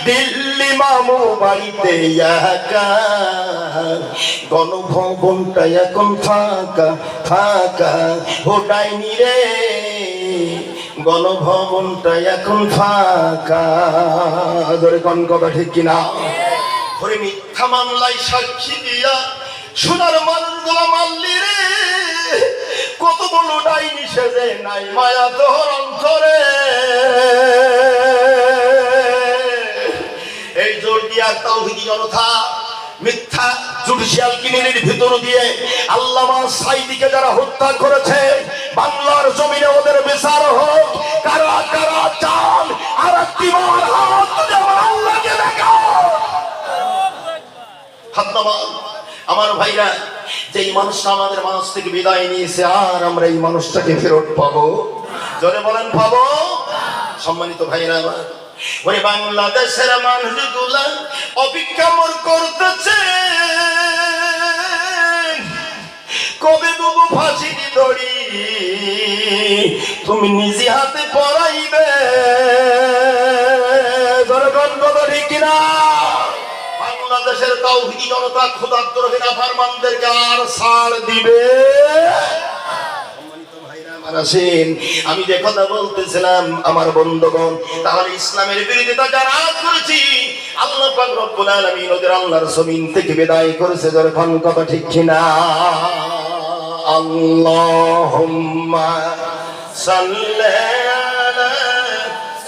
দিল্লি মামু বাড়িতে একা, গণভবনটা এখন ফাঁকা ফাঁকা, হোটাইনি রে গণভবনটা এখন ফাঁকা। ধরে কোন কথা ঠিক কিনা? ওরে মিথ্যা মামলায় সাক্ষী দিয়া সোনার মানুষগুলো মারলি রে, কত বড় ডাইনি সেজে নাই মায়া তোর অন্তরে। এই জোর দিয়া তাওহীদি জনতা মিথ্যা জুডিশিয়াল কিনির ভিতর দিয়ে আল্লামা সাঈদীকে যারা হত্যা করেছে, বাংলার জমিনে ওদের বিচার হোক। কারা কারা চান আর একটিবার হাত তুলে আমার আল্লাহকে দেখাও, হাত নামান। আমার ভাইরা, যেই মানুষটা আমাদের মানুষ থেকে বিদায় নিয়েছে, আর আমরা এই মানুষটাকে ফেরত পাবো? জোরে বলেন পাবো? সম্মানিত ভাইরা আমার, ওই বাংলাদেশের মানুষগুলা অপেক্ষা মোর করতেছে, কবে বাবু ফাঁসি দড়ি তুমি নিজে হাতে পড়াইবে। জনগণ কত ঠিক কিনা? বাংলাদেশের তাওহীদি জনতা খোদাদ্রোহী নাফরমানদেরকে আর ছাড় দিবে? আমি যে কথা বলতেছিলাম আমার বন্ধুগণ, তাহলে ইসলামের বিরোধিতা যারা করেছি, আল্লাহ পাক রব্বুল আলামিন ওদের আল্লাহর জমিন থেকে বিদায় করেছে। যখন কথা ঠিক কিনা? আল্লাহুম্মা সাল্লি আলা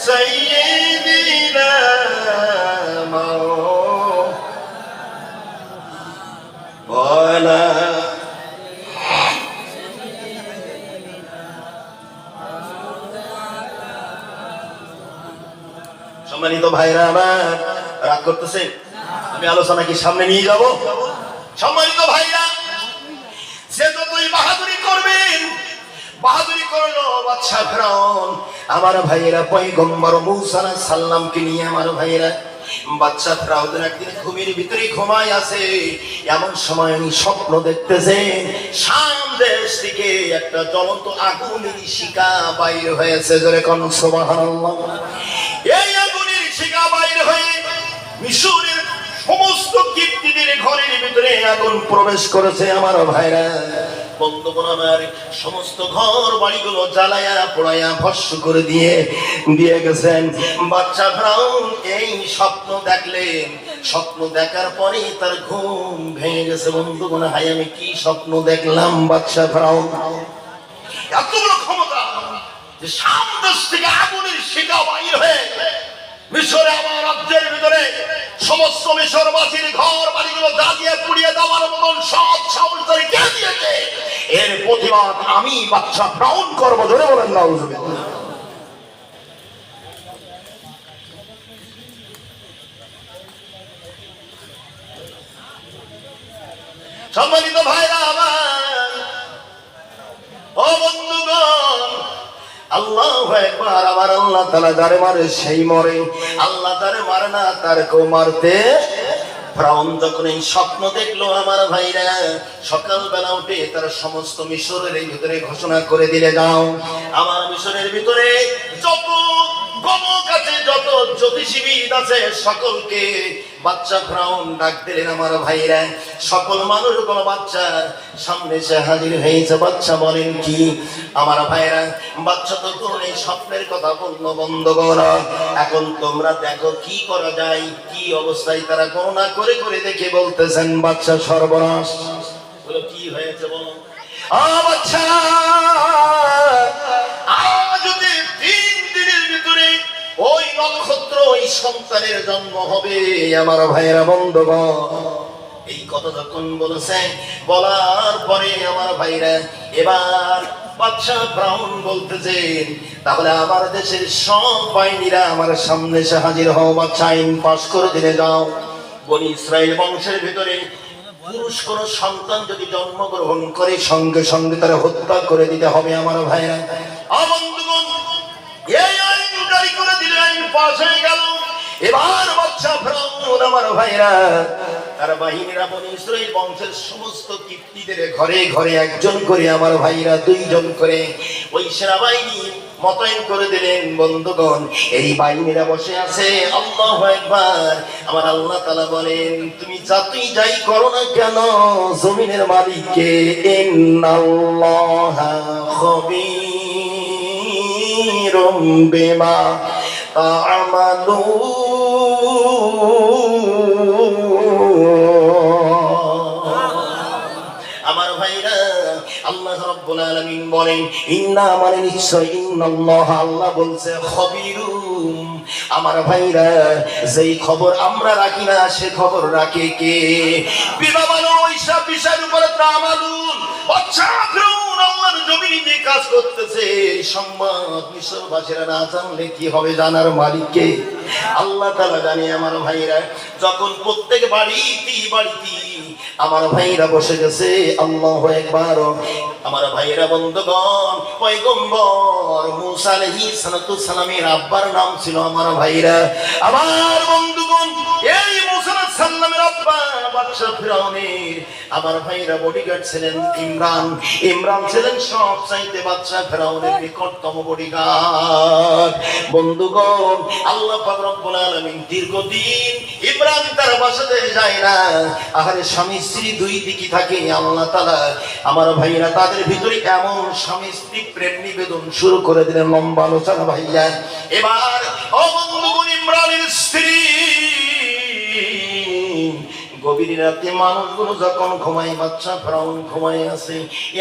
সাইয়্যিদিনা মাওলানা। সম্মানিত ভাইরা আমার, রাগ করতেছে? আমি আলোচনা কি সামনে নিয়ে যাব? সম্মানিত ভাইরা, সে যতই বাহাদুরি করবেন, বাহাদুরি করলো বাদশা ফেরাউন। আমার ভাইয়েরা, পয়গম্বর মূসা আলাইহিস সালামকে নিয়ে আমার ভাইয়েরা বাদশা ফেরাউন একদিন ঘুমের ভিতরে ঘুমায় আছে। এমন সময় উনি স্বপ্ন দেখতেছে, শাম দেশ থেকে একটা জ্বলন্ত আগুনের শিখা বাইর হয়েছে। জোরে কোন সুবহানাল্লাহ। এই আগুনের শিখা বাইর হয়ে মিশরের সমস্ত কিপ্তিদের ঘরের ভিতরে আগুন প্রবেশ করেছে। আমার ভাইরা, বন্ধুগণ আমার, সমস্ত ঘর বাড়িগুলো জ্বালায়া পোড়ায়া ভস্ম করে দিয়ে গেছেন। বাদশা ফেরাউন এই স্বপ্ন দেখলেন। স্বপ্ন দেখার পরে তার ঘুম ভেঙে গেছে। বন্ধুগণ, হাই আমি কি স্বপ্ন দেখলাম? বাদশা ফেরাউন এতগুলো ক্ষমতা যে শাম দেশ থেকে আগুনের শিখা বাইর হয়ে মিশরে, আমার রাজ্যের ভিতরে সমস্ত মিশরবাসীর ঘর বাড়িগুলো জ্বালিয়ে পুড়িয়ে দেওয়ার মতন সব সামর্থ্য কে দিয়েছে? এর প্রতিবাদ আমি বাদশা ফেরাউন করব। ধরে বলেন নাউজুবিল্লাহ। সম্মানিত ভাইরা আমার, ও বন্ধুগণ, আল্লাহু আকবার। আবার আল্লাহ তাআলা যারে মারে সেই মরে, আল্লাহ যারে মারে না তার কেউ মারতে। ফেরাউন যখন এই স্বপ্ন দেখলো আমার ভাইরা, সকালবেলা উঠে তার সমস্ত মিশরের এই ভিতরে ঘোষণা করে দিলে, যাও আমার মিশরের ভিতরে যত গণক আছে, যত জ্যোতিষীবিদ আছে, সকলকে বাদশা ফেরাউন ডাক দিলেন। আমার ভাইরা, সকল মানুষগুলো বাদশার সামনে সে হাজির হয়েছে। বাদশা বলেন কি? আমার ভাইরা, বাদশা তো কোন এই স্বপ্নের কথা বললো। বন্ধুগণ, এখন তোমরা দেখো কি করা যায়। কি অবস্থায় তারা গণনা করে করে দেখে বলতেছেন, বাদশা সর্বনাশ। বলো কি হয়েছে বলো? বাদশা, যদি 3 দিনের ভিতরে ওই নক্ষত্র ওই সন্তানের জন্ম হবে। আমার ভাইয়েরা, বন্ধুগণ, এই কথা যখন বলেছে, বলার পরে আমার ভাইরা এবার বাদশাহ ফিরআউন বলতেছেন, তাহলে আমার দেশের সব বাহিনীরা আমার সামনে এসে হাজির হও, বাদশাহ আইন পাশ করে দিলে যাও, বনি ইসরাইল বংশের ভিতরে পুরুষ কোন সন্তান যদি জন্মগ্রহণ করে সঙ্গে সঙ্গে তারা হত্যা করে দিতে হবে। আমার ভাইরা বন্ধুগণ, এই আইন জারি করে দিলে, আইন পাশ হয়ে গেল। এবার বাদশাহ ফিরআউন আমার ভাইরা তার বাহিনীরা বনি ইসরাইল বংশের সমস্ত কিপ্তিদের ঘরে ঘরে একজন করে, আমার ভাইরা দুইজন করে ওই সেনাবাহিনী মোতায়েন করে দিলেন। বন্ধুগণ, এই বাহিনীরা বসে আছে, আল্লাহু আকবার। আমার আল্লাহ তাআলা বলেন, তুমি যতই যাই করো না কেন, জমিনের মালিককে ইন্নাল্লাহা খবীরুম বিমা তা'মালুন। আমার ভাইরা, আল্লাহ রাব্বুল আলামিন বলেন, ইন্না মানে নিশ্চয়, ইন্নাল্লাহ আল্লাহ বলছে, খবীরুম। আমার ভাইরা, যেই খবর আমরা রাখি না সে খবর রাখে কে? বিমা মানে ওইসব বিষয়ের উপরে তা'মালুন। বাদশা ফিরআউন আল্লাহর জমিনে যে কাজ করতেছে, সংবাদ মিশরবাসীরা না জানলে কি হবে? জানার মালিক কে? আল্লাহ তাআলা জানে। আমার ভাইরা, যখন প্রত্যেক বাড়িতে আমার ভাইরা বসে গেছে, আল্লাহু আকবার। আমার ভাইরা বন্ধুগণ, পয়গম্বর মুসা আলাইহিস সালামের আব্বার নাম ছিল আমার ভাইরা, আমার বন্ধুগণ, এই মুসা আলাইহিস সালামের আব্বা বাদশা ফিরআউনের আমার ভাইরা বডিগার্ড ছিলেন ইমরান। ইমরান ছিলেন সবচাইতে বাদশা ফিরআউনের নিকটতম বডিগার্ড। বন্ধুগণ, আল্লাহ পাক রব্বুল আলামিন দীর্ঘদিন ইমরান তার বাসাতে যায় না। আহারে, স্বামী স্ত্রী দুই দিকে থাকে। আল্লাহ তাআলা আমার ভাইরা তাদের ভিতরে এমন স্বামী স্ত্রী প্রেম নিবেদন শুরু করে দিলেন। লম্বা আলোচনা ভাইয়া। এবার ও বন্ধুগণ, ইমরানের স্ত্রী গভীর রাতে মানুষগুলো যখন ঘুমায়, বাদশা ফিরআউন ঘুমায় আছে,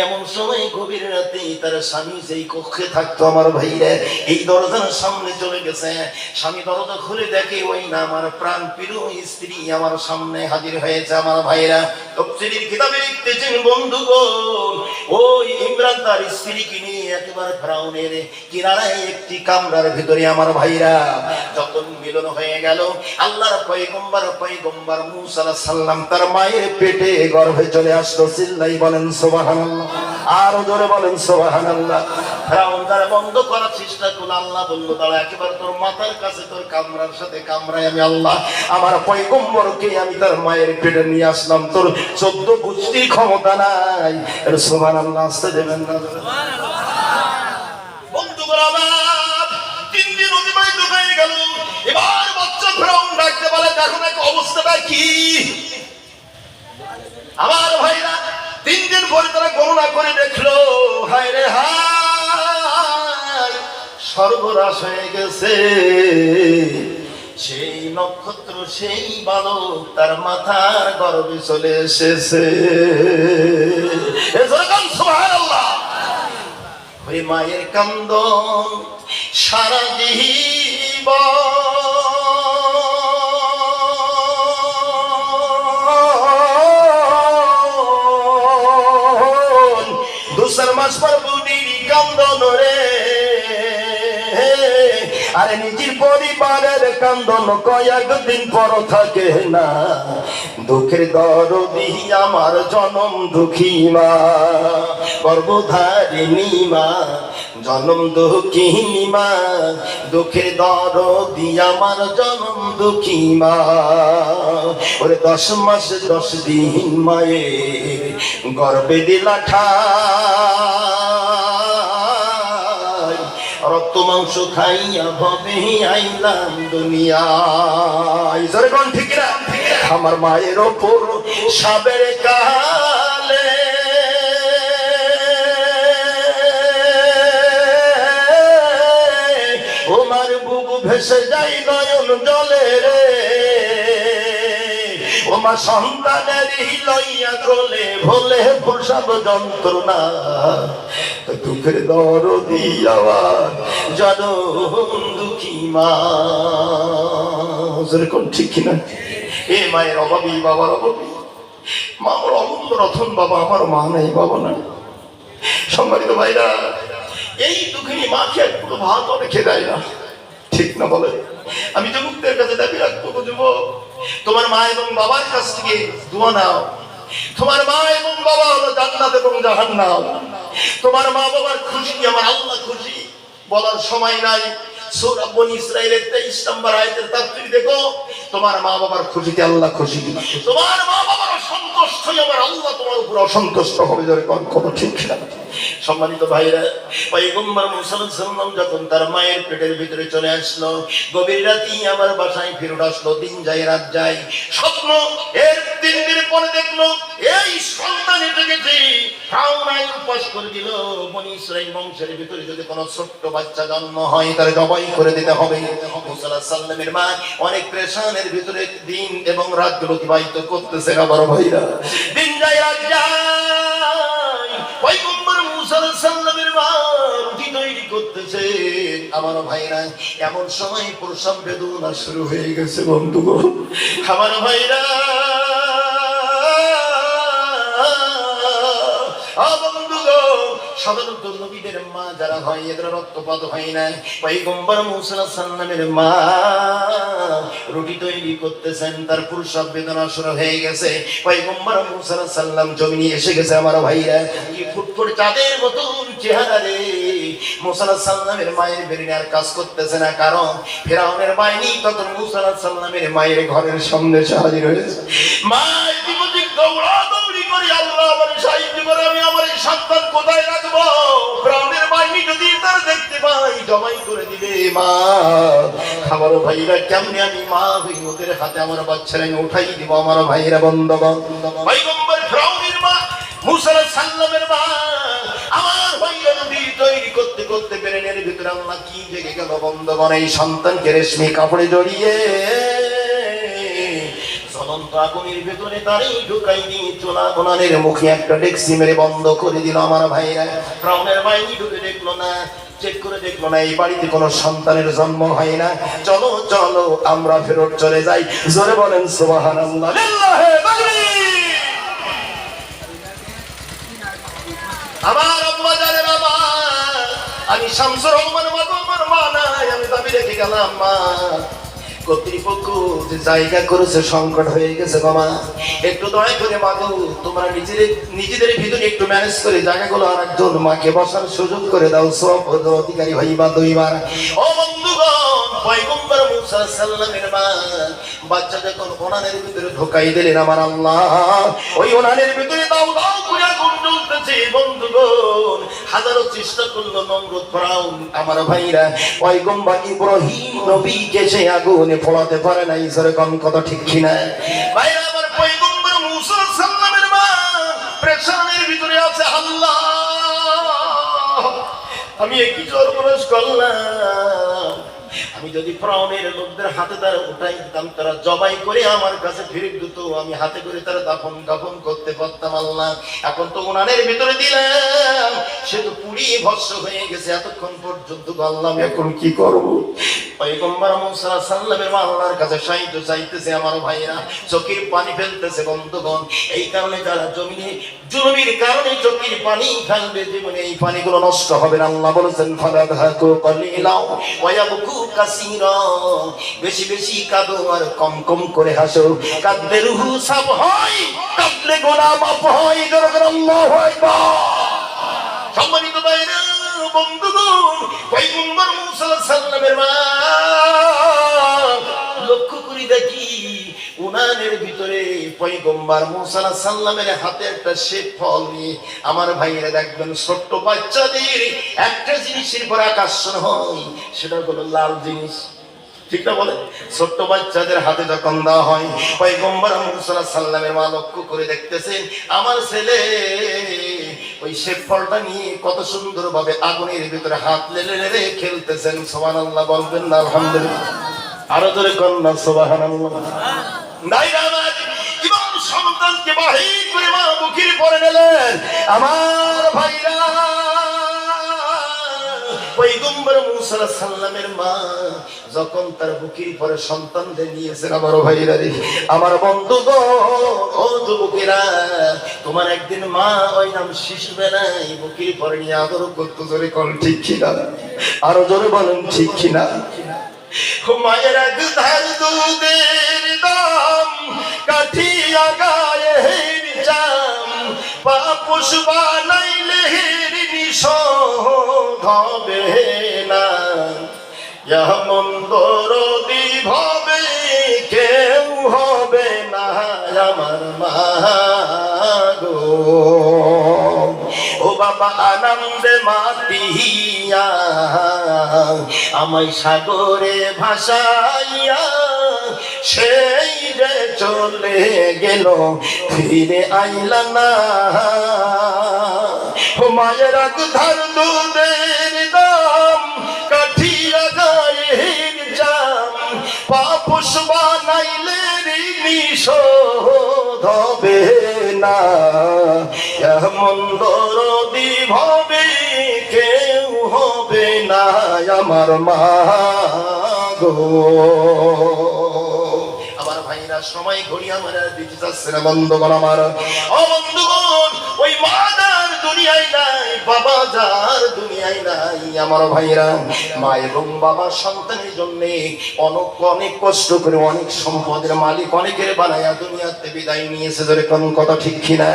এমন সময় গভীর রাতে তার স্বামী যেই কক্ষে থাকতো, আমার ভাইরা এই দরজার সামনে চলে গেছে। স্বামী দরজা খুলে দেখে, ওই না আমার প্রাণ প্রিয় স্ত্রী আমার সামনে হাজির হয়েছে। আমার ভাইরা তাফসীরের কিতাবে লিখতেছেন, বন্ধুগণ, ওই ইমরান তার স্ত্রীকে নিয়ে একেবারে ফিরআউনের কিনারায় একটি কামরার ভিতরে আমার ভাইরা যখন মিলন হয়ে গেল, আল্লাহর পয়গম্বর মুসা আলাইহিস সালাম তার মায়ের পেটে গর্ভে চলে আসলো। চিল্লাই বলেন সুবহানাল্লাহ, আরো জোরে বলেন সুবহানাল্লাহ। ফিরআউন তার বন্ধ করার চেষ্টা করলো। আল্লাহ বলল, দাঁড়া, একেবারে তোর মাথার কাছে তোর কামরার সাথে কামরায় আমি আল্লাহ আমার পয়গম্বরকে আমি তার মায়ের পেটে নিয়ে আসলাম। তোর 14 গোষ্ঠীর ক্ষমতা নাই। সুবহানাল্লাহ আসতে দেবেন না? বন্ধুগণ, আবার 3 দিন অতিবাহিত হয়ে গেল। এবার বাদশা ফিরআউন ডাকতে বলে, দেখো না অবস্থাটা কি? আমার ভাইরা 3 দিন পরে তারা গণনা করে দেখলো, হায় রে হায়, সর্বনাশ হয়ে গেছে। সেই নক্ষত্র, সেই বালক তার মাথার গর্ভে চলে এসেছে। সুবহানাল্লাহ। ওই মায়ের কান্দন সারা জীবন দুসর মাস পর বুড়ির কান্দন রে, আরে নিজের পরিবারের কান্দন কয়েকদিন পর থাকে না। দুঃখের দরদি আমার জনম দুঃখী মা, গর্ভধারিণী মা, জনম দুঃখিনী মা, দুঃখের দরদি আমার জনম দুঃখী মা। ওরে 10 মাস 10 দিন মায়ের গর্ভে দিলা ঠাই, রক্ত মাংস খাইয়া ভবে আইলাম দুনিয়ায়। জোরে কোন ঠিক না? আমার মায়ের ওপর সাবের কালে ওমার বুবু ভেসে যাই নয়ন জলে রে, ওমা সন্তানের লইয়া কোলে ভোলে প্রসব যন্ত্রণা, দুঃখের দরদি আমার জনম দুঃখী মা। যেরকম ঠিক কিনা? এ মায়ের অভাবী, বাবার অভাবী, মা আমার অমূল্য রতন বাবা, আমার মা নেই, বাবা নাই। সম্মানিত ভাইরা, এই দুঃখিনী মাকে একটু ভাত অনেকে দেয় না, ঠিক না বলে? আমি যুবকদের কাছে দাবি রাখবো, যুবক, তোমার মা এবং বাবার কাছ থেকে দোয়া নাও। তোমার মা এবং বাবা হলো জান্নাত এবং জাহান্নাম। তোমার মা বাবার খুশি আমার আল্লাহ খুশি, বলার সময় নাই। সূরা বনী ইসরাঈলের 23 নম্বর আয়াতের তাফসীর দেখো, তোমার মা বাবার খুশিতে আল্লাহ খুশি। তোমার মা বাবার অসন্তুষ্ট আমার আল্লাহ তোমার উপর অসন্তুষ্ট হবে, জোরে কোন কথা ঠিক না? সম্মানিত ভাইরা, পয়গম্বর মুসা আলাইহিস সালাম যখন তার মায়ের পেটের ভিতরে চলে আসলো, গভীর রাতে আমার বাসায় ফিরে আসলো। দিন যায় রাত যায়, স্বপ্ন এর 3 দিন পরে দেখলো এই সন্তান এসে গেছে। ফিরআউন উপাস করে দিল, বনী ইসরাঈল বংশের ভিতরে যদি কোনো ছোট্ট বাচ্চা জন্ম হয় তার জবাই করে দিতে হবে। মুসা আলাইহিস সালামের মা অনেক পেরেশানের ভিতরে দিন এবং রাতগুলো অতিবাহিত করতেছে। আমার ভাইরা, দিন যায় রাত যায়, পয়গম্বর মুসা আলাইহিস সালামের মা রুটি তৈরি করতেছে। আমার ভাইরা, এমন সময় প্রসব বেদনা শুরু হয়ে গেছে। বন্ধুগণ, আমার ভাইরা, সাধারণত নবীদের মা যারা হয় এদের রক্তপাত হয় না। পয়গম্বর মুসা আলাইহিস সালামের মা রুটি তৈরি করতেছেন, তার প্রসব বেদনা শুরু হয়ে গেছে। পয়গম্বর মুসা আলাইহিস সালাম জমিনে এসে গেছে। আমার ভাইরা, কি ফুটফুট চাঁদের মতন চেহারা রে। মুসা আলাইহিস সালামের মায়ের বেরিয়ে আর কাজ করতেছে না, কারণ ফিরআউনের বাহিনী তখন মুসা আলাইহিস সালামের মায়ের ঘরের সামনে হাজির হয়েছে। মা ইতিমধ্যে দৌড়াদৌড়ি করে, আল্লাহ আমার সাহায্য করে, আমি আমার এই সন্তান কোথায় রাখবো? ফিরআউনের বাহিনী যদি তার দেখতে পাই জবাই করে দিবে। মা, আমার ভাইরা, কেমনে আমি মা হই ওদের হাতে আমার বাচ্চারা আমি উঠাই দিব? আমার ভাইরা, বন্ধুগণ, পয়গম্বর ফিরআউনের মা মুসা আলাইহিস সালামের মা আমার ভাইরা রুটি তৈরি করতে করতে বেরেনের ভিতরে আল্লাহ কি জেগে গেল। বন্ধুগণ, এই সন্তানকে রেশমি কাপড়ে জড়িয়ে জ্বলন্ত আগুনের ভেতরে তারই ঢুকাই দিয়ে চোলা উনানের মুখে একটা ডেক্সি মেরে বন্ধ করে দিল। আমার ভাইরা, ফিরআউনের বাহিনী ঢুকে দেখলো না, চেক করে দেখলো না, এই বাড়িতে কোনো সন্তানের জন্ম হয় না। চলো চলো আমরা ফেরত চলে যাই। জোরে বলেন সুবহানাল্লাহ। লিল্লাহি তাকবীর। আমার আব্বা জানেন, আমি শামসুর রহমান, আমার মা নাই, আমি দাবি রেখে গেলাম। মা, কর্তৃপক্ষ যে জায়গা করেছে সংকট হয়ে গেছে, বাবা একটু দয়া করে মাগো তোমরা নিজেদের ভিতরে একটু ম্যানেজ করে জায়গাগুলো আর একজন মাকে বসার সুযোগ করে দাও। সব অধিকারী ভাই বা দুইবার। ও বন্ধুগণ, পয়গম্বর মুসা আলাইহিস সালামের মা বাচ্চা যখন ওনানের ভিতরে ঢোকাই দিলেন, আমার আল্লাহ ওই ওনানের ভিতরে দাও দাও করে আগুন জ্বলতেছে। বন্ধুগণ, হাজারো চেষ্টা করলো নমরুদ ফিরআউন, আমার ভাইরা, পয়গম্বর ইব্রাহিম নবীকে সে আগুনে পোড়াতে পারে না। ঈশ্বরের কোন কথা ঠিক কিনা? ভাইরা আমার, পয়গম্বর মুসা আলাইহিস সালামের মা প্রেশানের ভিতরে আছে। আল্লাহ, আমি একই সর্বনাশ করলাম। আমি যদি ফিরআউনের লোকদের হাতে তারা উঠাই দিতাম, তারা জবাই করে আমার কাছে ফিরে দিত, আমি হাতে করে তারা দাফন কাফন করতে পারতাম। আল্লাহ, এখন তো উনানের ভিতরে দিলাম, সে তো পুড়িয়ে ভস্ম হয়ে গেছে এতক্ষণ পর্যন্ত। আল্লাহ, আমি এখন কি করব? পয়গম্বর মুসা আলাইহিস সালামের মা আল্লাহর কাছে সাহায্য চাইতেছে। আমার ভাইরা চোখের পানি ফেলতেছে। বন্ধুগণ, এই কারণে যারা জুলুমের কারণে চোখের পানি ফেলবে, জীবনে এই পানিগুলো নষ্ট হবে না। আল্লাহ বলেছেন, ফালাদহাকু কালিলা ওয়া ইয়াবকু কাসীরা, বেশি বেশি কাঁদো আর কম কম করে হাসো। কাঁদলে রূহ সাফ হয়, কাঁদলে গুনাহ মাফ হয়। জোরে করে আল্লাহু আকবার। সম্মানিত ভাইরা, বন্ধুগণ, পয়গম্বর মুসা আলাইহিস সালামের মা লক্ষ্য করে দেখি উনানের ভিতরে পয়গম্বর মুসা আলাইহিস সালামের হাতে একটা শ্বেত ফল নিয়ে। আমার ভাইয়েরা দেখবেন, ছোট্ট বাচ্চাদের একটা জিনিসের পর আকর্ষণ হয়, সেটা হলো লাল জিনিস, ঠিক না বলে? ছোট্ট বাচ্চাদের হাতে যখন দেওয়া হয়, পয়গম্বর মুসা আলাইহিস সালামের মা লক্ষ্য করে দেখতেছেন আমার ছেলে ওই শ্বেত ফলটা নিয়ে কত সুন্দর ভাবে আগুনের ভিতরে হাত লেলে লেলে খেলতেছেন। সুবহানাল্লাহ বলবেন না? আলহামদুলিল্লাহ। আরো জোরে কন্যা সুবহানাল্লাহ। ইমাম সন্তানকে বাহির করে মা বুকের পরে নিলেন। আমার ভাইরা, পয়গম্বর মূসা আলাইহিস সালামের মা যখন তার বুকের পরে সন্তানদের নিয়েছেন, আমার ভাইরা রে, আমার বন্ধুগণ, ও যুবকেরা, তোমার একদিন মা ওই নাম শিশু বেলায় বুকের পরে নিয়ে আদর করতো, জোরে কোন ঠিক কিনা, আরো জোরে বলেন ঠিক কিনা। মায়ের এক ধার দুধের দাম কাঠিয়া গায়ের চাম, পাপুষ বানাইলে নিশোধ হবে না, এমন দরদি ভাবে কেউ হবে না আমার মা গো। ও বাবা আনন্দে মাতিয়া আমায় সাগরে ভাসাইয়া সেই যে চলে গেল ফিরে আইলা না। ও মায়ের এক ধার দুধের দাম কাঠিয়া গায়ের জাম, পাপুষ বানাইলে নিশোধ হবে না, এমন দরদি ভাবে কেউ হবে না আমার মা গো। আমার ভাইরা সময় ঘড়ি আমার দিতে যাচ্ছে না বন্ধুগণ, আমার ও বন্ধুগণ, ওই মা যার দুনিয়ায় নাই, বাবা যার দুনিয়ায় নাই, আমার ভাইরা, মা এবং বাবা সন্তানের জন্য অনেক কষ্ট করে অনেক সম্পদের মালিক অনেকের বানায়া দুনিয়াতে বিদায় নিয়েছে, ধরে কোন কথা ঠিক কিনা।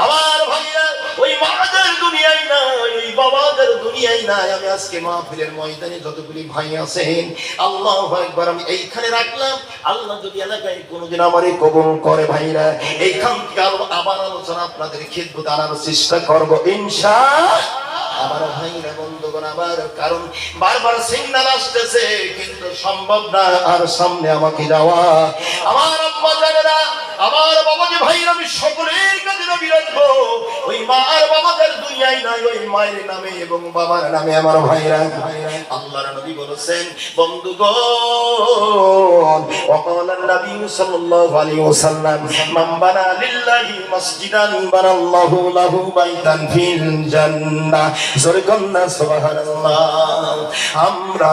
আমার ভাইরা, ওই মা যার দুনিয়ায় নাই, ওই বাবা যার দুনিয়ায় নাই, আমি আজকে মাহফিলের ময়দানে যতগুলি ভাই আছেন, আল্লাহু আকবার, আমি এইখানে রাখলাম। আল্লাহ যদি এলাকায় কোনোদিন আমারে কবুল করে ভাইরা, এইখান থেকে আবার আলোচনা আপনাদের খিদমত আনার চেষ্টা করবো ইনশাআল্লাহ। আমার ভাইরা বন্ধুগণ আমার, কারণ বারবার সিগন্যাল আসতেছে কিন্তু সম্ভব না আর সামনে আমাকে যাওয়া। আমার আম্মা জানেরা, আমার বাবাজি ভাইরা, আমি সকলের কাছে নবী রাখবো, ওই মা আর বাবাদের দুনিয়ায় নাই, ওই মায়ের নামে এবং বাবার নামে আমার ভাইরা। আল্লাহর নবী বলেছেন বন্ধুগণ, وقال النبي صلى الله عليه وسلم من بنى لله مسجدا بنى الله له بيتا في الجنة। সুবহানাল্লাহ। আমরা